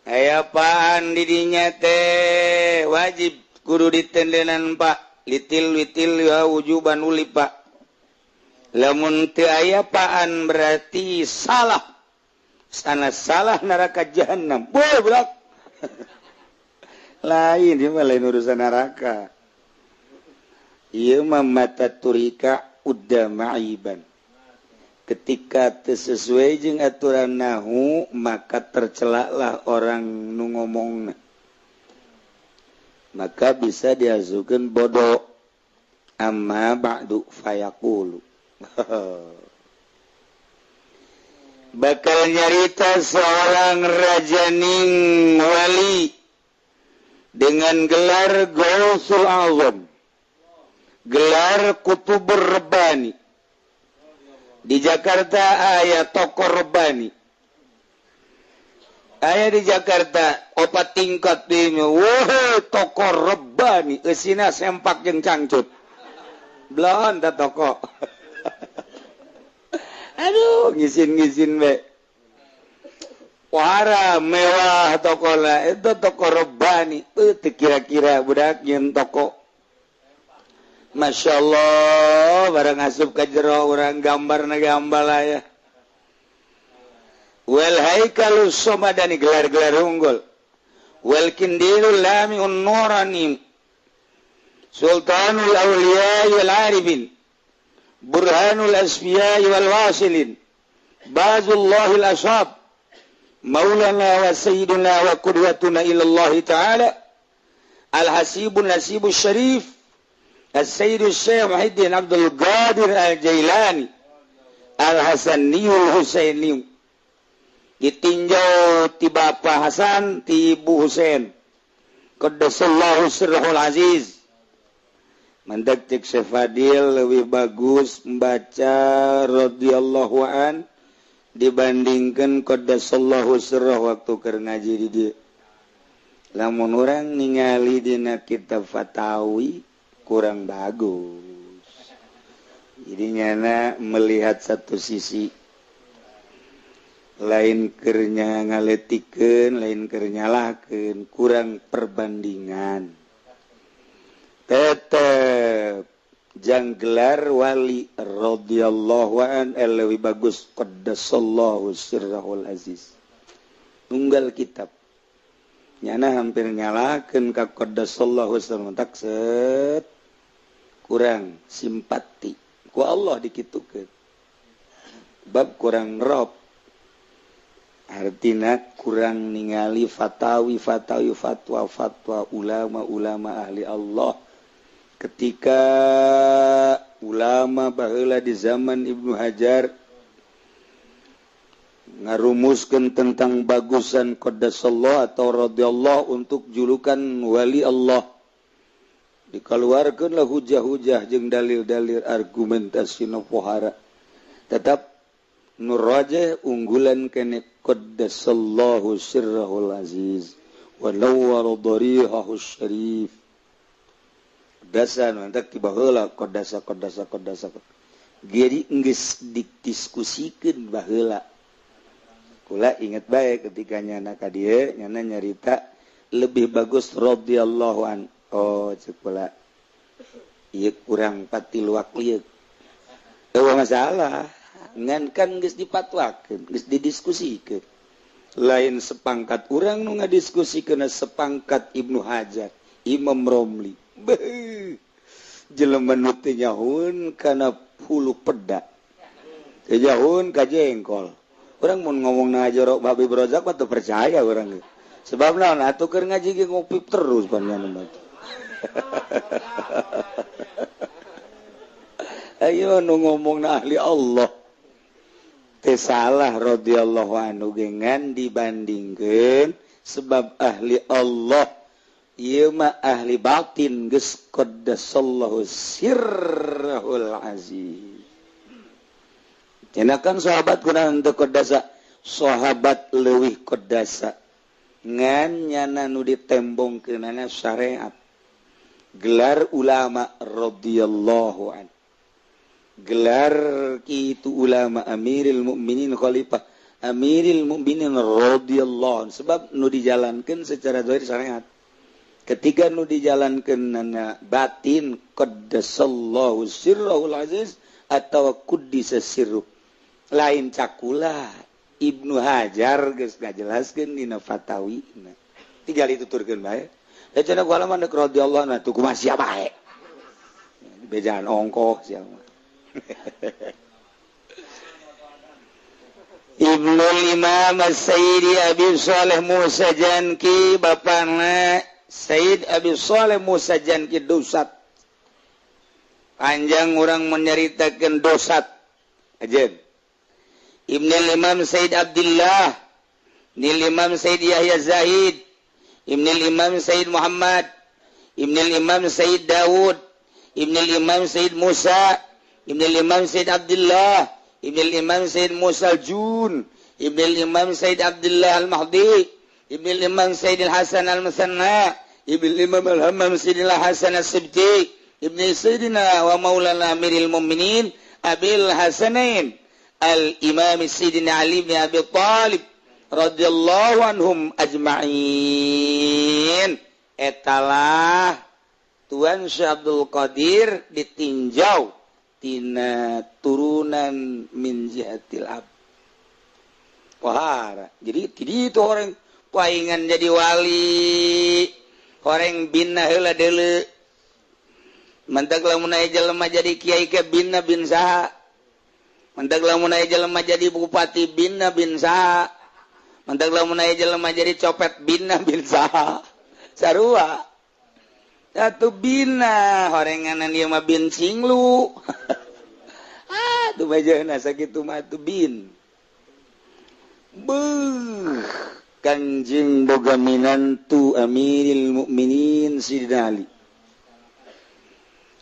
aya apaan didinya teh wajib kudu ditendenan pak litil ya wujuban uli pak lamun teu aya apaan berarti salah sana salah neraka jahanam boblok lain ieu mah lain urusan neraka ieu mah mata turika uddamaiban ketika sesuai jeung aturan nahu maka tercelaklah orang nu ngomongna maka bisa diajukeun bodoh amma ba'du fayaqulu bakal nyarita seorang rajaning wali dengan gelar Gausul Azam gelar Kutubur Rabbani di Jakarta aya tokoh Rabbani aya di Jakarta opat tingkat dinya wah tokoh Rabbani eusina sempak jeung cangcut belon da tokoh aduh ngisin we wara mewah tokohna itu tokoh Rabbani teu kira-kira budak nyeun tokoh Masya Allah barang asup ka jero urang gambar aya wal haikalus somadani gelar-gelar unggul wal kindilul lamiun nurani sultanul awliya wal arifin burhanul asfiya wal wasilin bazullahil ashab maulana wa sayyiduna wa qudwatuna ilallahi ta'ala al hasibun nasibus syarif As-Sayyid Syekh Muhyiddin Abdul Qadir Al-Jailani Al-Hasaniyul Husaini ditinjau ti Bapak Hasan ti Ibu Husain Qaddasallahu sirrahul aziz mandak cek Syekh Fadil lebih bagus membaca radhiyallahu an dibandingkan Qaddasallahu sirrah waktu keur ngaji di dieu lamun urang ningali dina kitab fatawi kurang bagus jadinya melihat satu sisi lain kernya ngaletikeun lain keur nyalahkeun kurang perbandingan tetep jang gelar wali radhiyallahu an lebih bagus qaddasallahu sirrahul aziz tunggal kitab nyana hampir nyalahkeun ka qaddasallahu sirrahul takset kurang simpati ku Allah dikitukeun bab kurang rob artina kurang ningali fatawi fatwa ulama ahli Allah ketika ulama baheula di zaman Ibnu Hajar ngarumuskeun tentang bagusan qaddasallahu atau radhiyallahu untuk julukan wali Allah, dikeluarkeunlah hujah-hujah jeung dalil-dalil argumentasi nu pohara. Tetap nu rajih unggulan kene qaddasallahu sirrahul aziz wa nawwara dharihahu syarif. Qadasa mantak ti baheula qadasa. Jadi geus didiskusikeun baheula. Kula inget baik ketika nyana ka dieu nyana nyarita lebih bagus radhiyallahu an. Oh ceuk kula ieu kurang pati luak lieu. Teu masalah ngan kan geus dipatwakeun geus didiskusikeun. Lain sepangkat urang nu ngadiskusikeun sepangkat Ibnu Hajar Imam Romli jelema nu teu nyahoun kana hulu peda teu nyahoun ka jengkol. Orang mau ngomong na jorok babi brozak mah teu percaya orang. Sebab naon atuh keur ngaji ge ngopi terus panjang mah. Ayo nu ngomong na ahli Allah. Teu salah radhiyallahu anhu ge ngan dibandingkeun sebab ahli Allah ieu mah ahli batin geus qaddasallahu sirrahul aziz. Cenakan sahabat kurang untuk qadasa, sahabat leuwih qadasa. Ngan nyana nu ditembongkeunana syariat. Gelar ulama radhiyallahu an. Gelar kitu ulama Amiril Mukminin Khalifah Amiril Mukminin radhiyallahu an. Sebab nu dijalankeun secara zahir syariat. Ketika nu dijalankeunana batin qaddasallahu sirrahul aziz atau quddisa sirruh. Lain cakula Ibnu Hajar geus ngajelaskeun dina fatawina. Tinggal dituturkeun bae. Da cenah ku alaman deuk radhiyallahu anhu tuh kumaha sia bae. Bejaan ongkoh sia mah. Ibnu Imam Sayyid Abi Shalih Musa Janki bapana Sayyid Abi Shalih Musa Janki dosat. Panjang urang menyaritakeun dosat. Ajeun Ibnul Imam Sayyid Abdullah, Ibnul Imam Sayyid Yahya Zahid, Ibnul Imam Sayyid Muhammad, Ibnul Imam Sayyid Dawud, Ibnul Imam Sayyid Musa, Ibnul Imam Sayyid Abdullah, Ibnul Imam Sayyid Musa Al-Jun, Ibnul Imam Sayyid Abdullah Al-Mahdi, Ibnul Imam Sayyid Al-Hasan Al-Musanna, Ibnul Imam Al-Hammam Sayyid Al-Hasan Al-Sibti, Ibnul Sayyidina wa Maulana Amiril Mu'minin Abil Hasanain Al-Imam Sayyidina Ali bin Abi Thalib radhiyallahu anhum ajma'in. Etalah Tuan Syekh Abdul Qadir ditinjau tina turunan min jihatil ab. Wah, jadi itu orang paingan jadi wali, orang binna heula deuleu. Mantak lamun aya jelema jadi kiai ke binna bin saha. Mantak lamun aya jelema jadi bupati binna bin saha. Mantak lamun aya jelema jadi copet binna bin saha. Sarua. Atuh binna horenganan ieu mah bin cinglu. Tuh bajeuna sakitu mah tuh bin. Kanjeng boga minantu Amiril Mukminin Sidina Ali.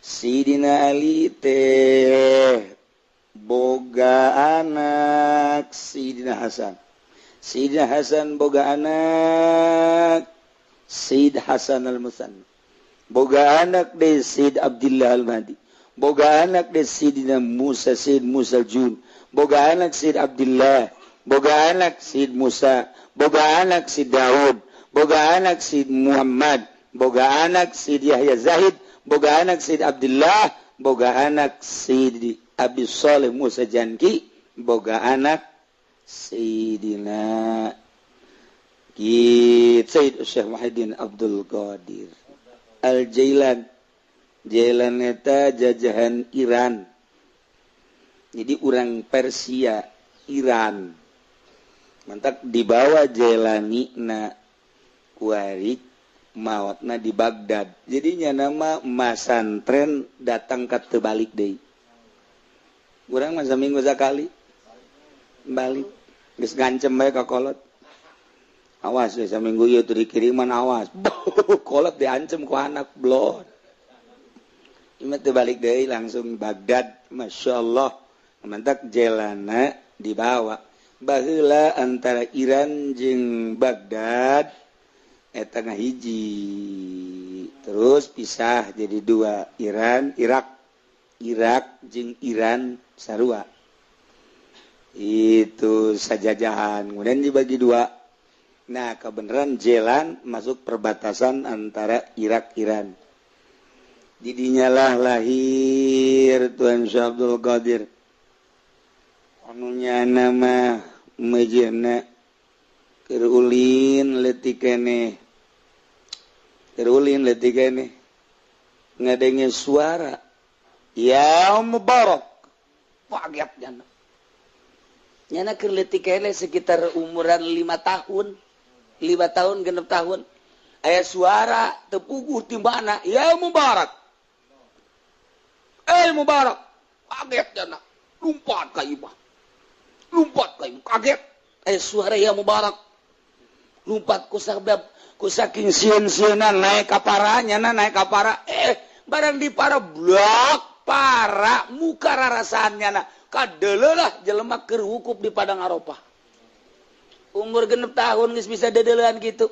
Sidina Ali teh boga anak Sidina Hasan. Sidina Hasan boga anak Sayyid Hasan Al-Musanna. Boga anak de Sayyid Abdullah Al-Mahdi. Boga anak de Sayyidina Musa Sayyid Musa Al-Jun. Boga anak Sayyid Abdullah. Boga anak Sayyid Musa. Boga anak Sayyid Daud. Boga anak Sayyid Muhammad. Boga anak Sayyid Yahya Zahid. Boga anak Sayyid Abdullah. Boga anak Sayyid Abi Shalih Musa Janki. Boga anak Sayyidina Sayyid Syekh Muhyiddin Abdul Qadir Al-Jailan. Jailan eta jajahan Iran. Jadi orang Persia Iran. mantap dibawa jelani na kuari mautna di Baghdad jadinya nama masantren datang ke terbalik deh kurang masa minggu sekali balik geus gancem bae ka kolot awas we saminggu ieu teu dikiriman awas kolot diancem ku anak blon ieu teh balik deui langsung Baghdad masyaallah mantap jelana dibawa baheula antara Iran jeung Baghdad eta ngahiji terus pisah jadi dua Irak jeung Iran sarua itu sajajahan kemudian dibagi dua nah kebenaran jalan masuk perbatasan antara Irak Iran didinyalah lahir Tuan Syekh Abdul Qadir anunya nama mejena kerulin leutik keneh ngadenge suara ya mubarak pagetnya nyana keur leutik keneh sekitar umuran 5 tahun genep tahun aya suara tepuguh ti mana ya mubarak mubarak kagetnya lompat ka imah kaget aya suara ya mubarak lompat ku saking sieun-sieunan naik ka paranya naik ka para barang di para blok para muka rarasaannya kadelelah jelema keur wukuf di padang Arafah umur genep tahun geus bisa dedeulean gitu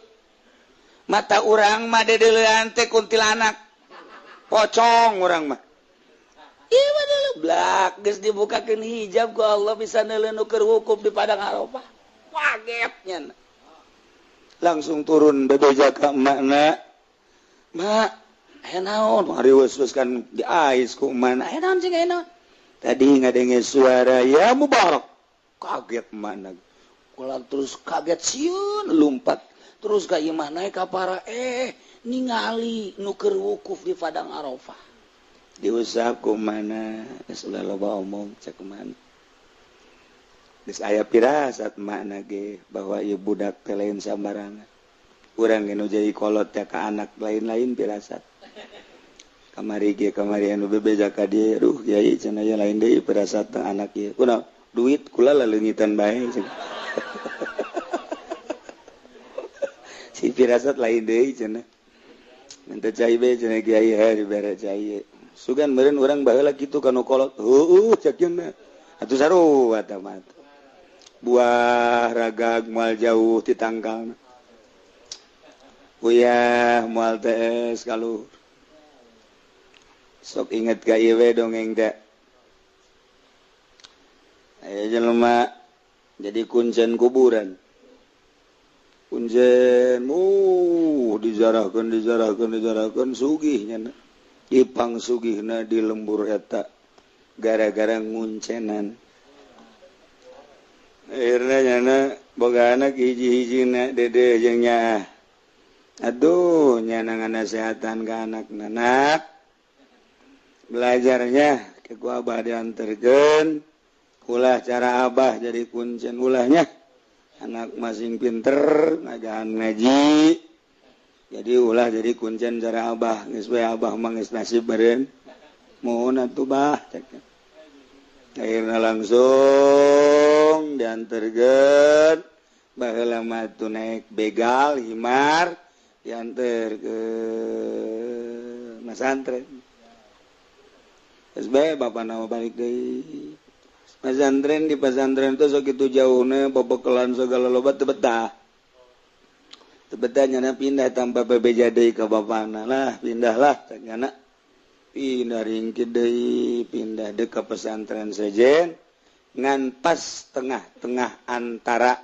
mata urang mah dedeulean teh kuntilanak pocong urang mah ieu mah deuleu blak geus dibukakeun hijab ku Allah bisa neuleun nu keur wukuf di padang Arafah kagetnya langsung turun bebeja ka emakna mak naon mari wes kan di ais ku mana naon sing naon tadi ngadenge suara ya mubarak kaget mana kula terus kaget sieun lompat terus ka imah naik ka para ningali nu keur wukuf di padang Arafah diusap ku mana geus loba omong cek mana geus aya pirasat makna ge bahwa ieu budak teh lain sambarangan urang ge nu jadi kolot teh ka anak lain-lain pirasat kamari anu bebeja ka dieu duh kiai cenah aya lain deui pirasat teh anak ieu kunaon duit kula leungitan bae si pirasat lain deui cenah minta cai bae cenah kiai dibere cai sugan meureun urang baheula kitu kanu kolot heueuh cekeun atuh sarua tah mah buah ragag moal jauh ti tangkalna uyah moal teh kaluhur sok inget ka ieu we dongeng teh aya jelema jadi kuncen kuburan kuncen dijarahkeun sugih nya ipang sugihna di lembur eta gara-gara nguncenan akhirnya nyana boga anak hiji-hijina dede jeung nya aduh nyana nganasehatan ka anak belajarnya ke ku abah dianterkeun ulah cara abah jadi kuncen ulahnya anak masing pinter ngajahan ngaji jadi ulah jadi kuncen cara abah geus we abah mah geus nasib meureun mohon atuh bah cekna akhirna langsung dianterkeun baheula mah tuh naik begal himar dianter ke masantren geus bae bapana balik deui pasantren di pasantren teh sok kitu jauhna bobokelan segala loba teu betah nyana pindah tanpa bebeja deui ka bapana lah pindahlah nyana pindah ringkid deui pindah deuk ka pesantren sejen ngan pas tengah-tengah antara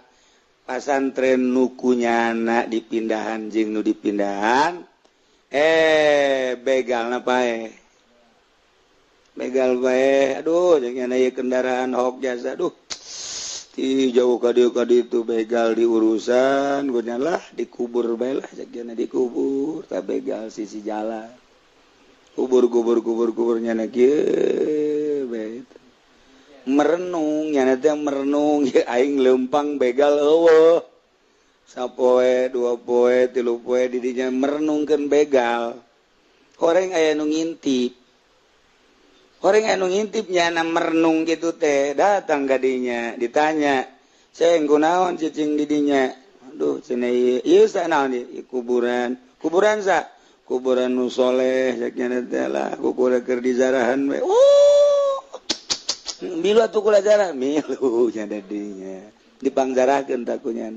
pasantren nukunyana dipindahan jeung nu dipindahan begalna pae begal bae aduh jeung nya ieu kendaraan hok jasa aduh ti jauh ka dieu ka ditu begal diurusan guna lah dikubur bae lah jeung dikubur ta begal sisi jalan kubur nya kieu bae merenungnya nanti merenung aing lempang begal eueuh sapoe 2 poe 3 poe didinya merenungkeun begal horeng aya nu ngintip nyana merenung gitu teh datang kadinya ditanya saya kunaon cicing didinya aduh cenah ieu sanaon ieu kuburan sa kuburan nu soleh saknya teh lah kuburan keur dizarahan we milu atuh kula zarah milu nya dadinya dipangjarakeun takunya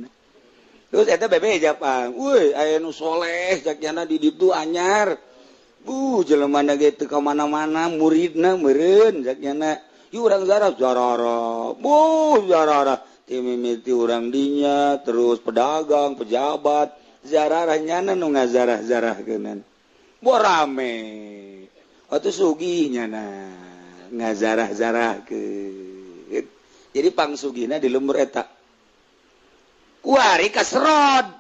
terus eta bebe japang weuy aya nu soleh saknya di ditu anyar jelemana ge teu ka mana-mana muridna meureun saknya ieu urang zarah zarah ti mimiti urang dinya terus pedagang pejabat zarah nyana nu ngazarah-zarahkeunan rame atuh sugih nyana ngazarah-zarah ke jadi pangsugihna di lembur eta kuari kasrod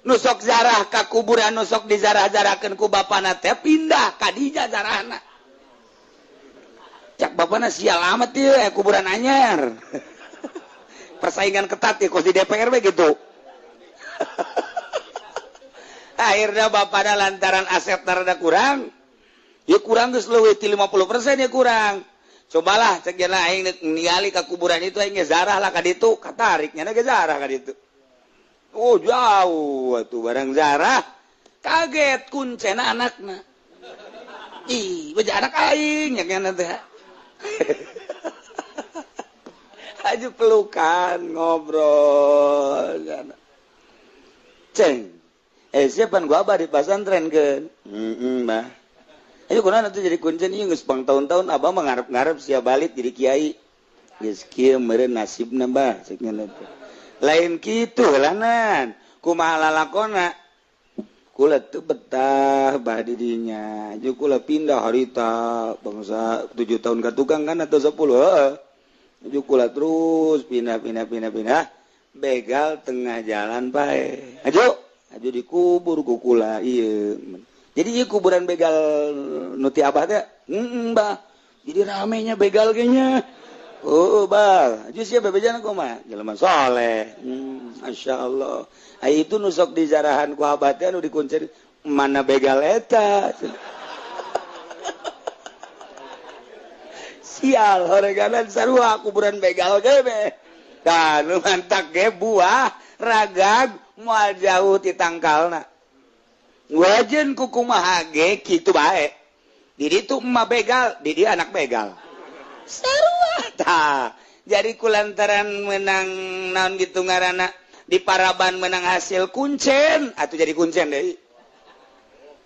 nusok zarah ka kuburan nusok dizarah-zarahkeun ku bapana teh pindah ka dinya zarahna cak bapana sial amat ieu kuburan anyar persaingan ketat ya kos di DPR we gitu akhirnya bapana lantaran aset rada kurang ya kurang geus leuwih ti 50% ya kurang. Cobalah cek cenah aing ningali ka kuburan itu aing zarah lah ka ditu, katarik nya ge zarah ka ditu. Oh jauh atuh barang zarah kaget kuncena anakna. Ih, beja anak aing nya kana teh. Aju pelukan ngobrol kana. Ceng. Siapan gua abah di pesantren keun. Mbah. Ayo kunaon atuh jadi kuncen ieu geus pang tahun-tahun abah mah ngarep-ngarep sia balik jadi kiai. Geus kieu meureun nasibna Mbah ceuk nya teh. Lain kitu helanan, kumaha lalakonna. Kula teu betah bah di dinya. Jeung kula pindah harita bangsa 7 tahun ka tukang kan atau 10 heuh. Jeung kula terus pindah. Begal tengah jalan bae. Aju dikubur ku kula ieu. Jadi ieu kuburan begal nu ti abah teh, Mbah. Jadi ramenya begal ge nya. Oh, Bang. Aju sia bebejana kumaha? Jelema saleh. Masyaallah. Ai itu nu sok dijarahan ku abah teh anu dikuncen mana begal eta. Sial, horeganan sarua kuburan begal ge be. Tah nu mantak ge buah ragag moal jauh ti tangkalna. Wajen kukumaha ge kitu bae. Di ditu emak begal, di dia anak begal. Sarua tah. Jadi kulantaran menang naon gitu ngaranna di Paraban menang hasil kuncen atuh jadi kuncen deui.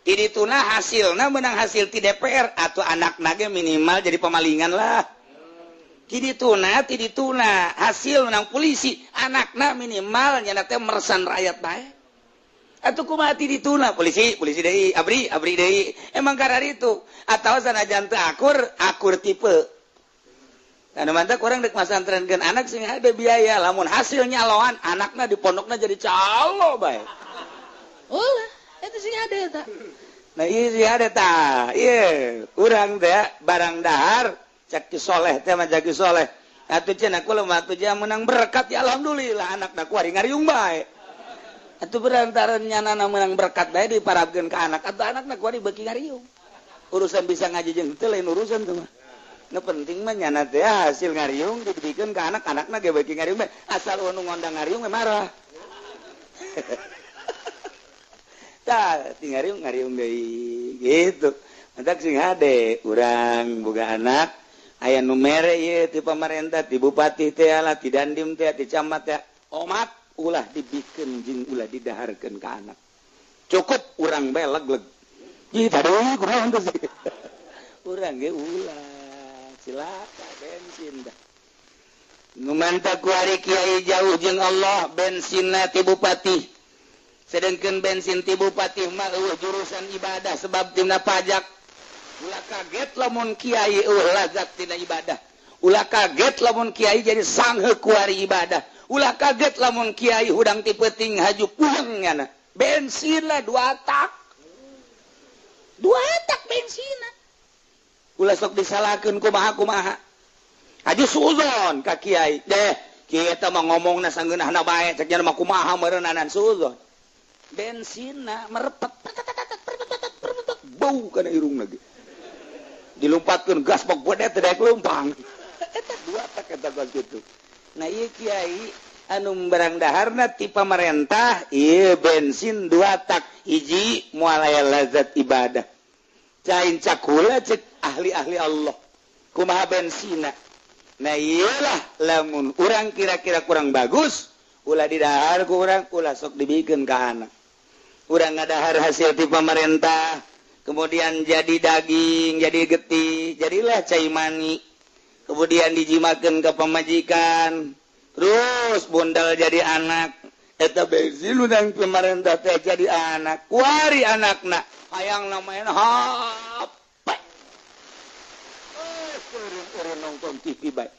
Di dituna hasilna menang hasil ti DPR atuh anakna ge minimal jadi pemalingan lah. Ti dituna hasil menang polisi anakna minimal nya teh meresan rakyat bae. Atuh kumaha ti dituna polisi deui abri deui emang karar itu atawa sanajan teu akur tipe anu mantap urang dek masantrenkeun anak sing ada biaya lamun hasil nyaloan anakna di pondokna jadi calo bae ulah eta sing ada eta nah ieu sing ada tah ieu urang teh barang dahar cak ki soleh teh mah jaki soleh atuh cenah kula mah atuh menang berkat ya alhamdulillah anakna kuari ngariung bae. Atuh berantaran nyanana menang berkat bae diparabkeun ka anak atuh anakna kuari beuki ngariung. Urusan bisa ngaji jeung teu lain urusan tuh mah. Nu penting mah nyana teh hasil ngariung dibikeun ka anak-anakna ge beuki ngariung bae. Asal nu ngondang ngariung mah marah. Tah, ti ngariung deui gitu. Mantak sing hade urang boga anak aya nu mere ieu ti pamarentah ti bupati teh lah ti dandim teh ti camat teh omat ulah dibikeun jeung ulah didaharkeun ka anak. Cukup urang bae legleg. Ih taduh kunaon teh sih. Urang ge ulah cilaka bensin dah. Nu mantap ku ari kiai jauh jeung Allah bensinna ti bupati. Sedengkeun bensin ti bupati mah jurusan ibadah sebab tina pajak. Ulah kaget lamun kiai lazat tina ibadah. Ulah kaget lamun kiai jadi sangheuk ku ari ibadah. Ulah kaget lamun kiai hudang ti peuting haju pulang nya bensin lah 2 tak bensin ulah sok disalahkeun kumaha Aja suzon ka kiai deh kiai eta mah ngomongna sanggeunahna bae cek nya mah kumaha meureunanan suzon bensinna merepet bau kana irungna ge dilumpatkeun gas pok bodet teh daek lumpang eta dua tak eta kos kitu nah ieu kiai anu barang daharna ti pamarentah ieu bensin dua tak hiji moal aya lazat ibadah cain cakula cek ahli-ahli Allah kumaha bensina. Nah iyalah lamun urang kira-kira kurang bagus ulah didahar ku urang ulah sok dibikeun ka anak urang ngadahar hasil ti pamarentah kemudian jadi daging jadi getih jadilah cai mani kemudian dijimakeun ka pamajikan terus bondal jadi anak eta bensin udang pamarentah teh jadi anak kuari anakna hayang namanya hap urang nonton TV bae.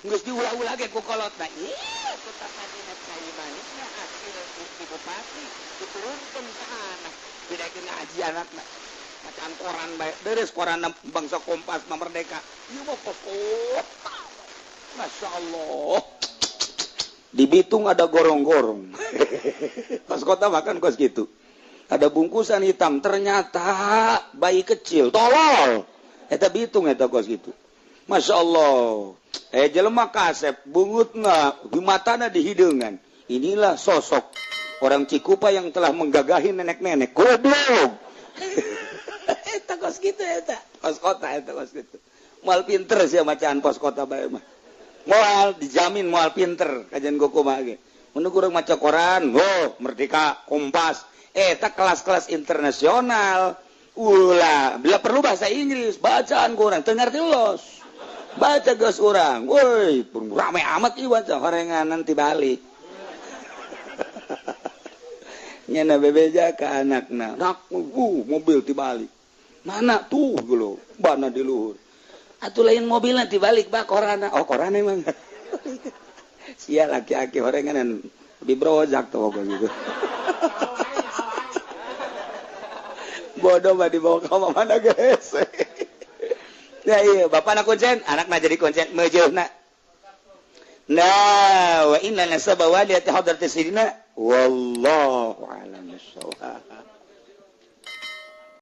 Geus diulah-ulah ge ku kolotna. Ieu kota Madinah cai manisna hasil bukti bupati diturunkeun ka anak. Bidakeun ngaji anakna. Macan koran bae. Deres koranna bangsa Kompas mah Merdeka. Ieu mah pos kota. Masya Allah. Di Bitung ada gorong-gorong. Kos kota makan kos gitu. Ada bungkusan hitam ternyata bayi kecil tolol. Eta Bitung eta kos gitu. Masya Allah jelema kasep bungutna di matana di hideungan inilah sosok orang Cikupa yang telah menggagahi nenek-nenek goblok eta kos kitu eta kos kota eta kos kitu moal pinter sia macaan pos kota bae mah moal dijamin moal pinter kajian goko mah ge mun kurang maca koran Merdeka Kompas eta kelas-kelas internasional ulah bila perlu bahasa Inggris bacaan kurang teu ngarti los baca gas orang, woi, rame amat ieu baca horenganan ti balik. Nyana bebeja ka anakna, nak mobil ti balik. Mana tuh geuleuh, bana di luhur. Atuh lain mobilna ti balik bak korana. Oh, korana emang. Sia laki-laki horenganan dibrojak tuh pokoknya gitu. Bodoh mah dibawa ka mana geus. Ya iya, bapak nak konsen, anak nak jadi konsen, mejeuh nak. Nah, wa inna nasaba waliyati hadratis sidina wallahu a'lam bissawab.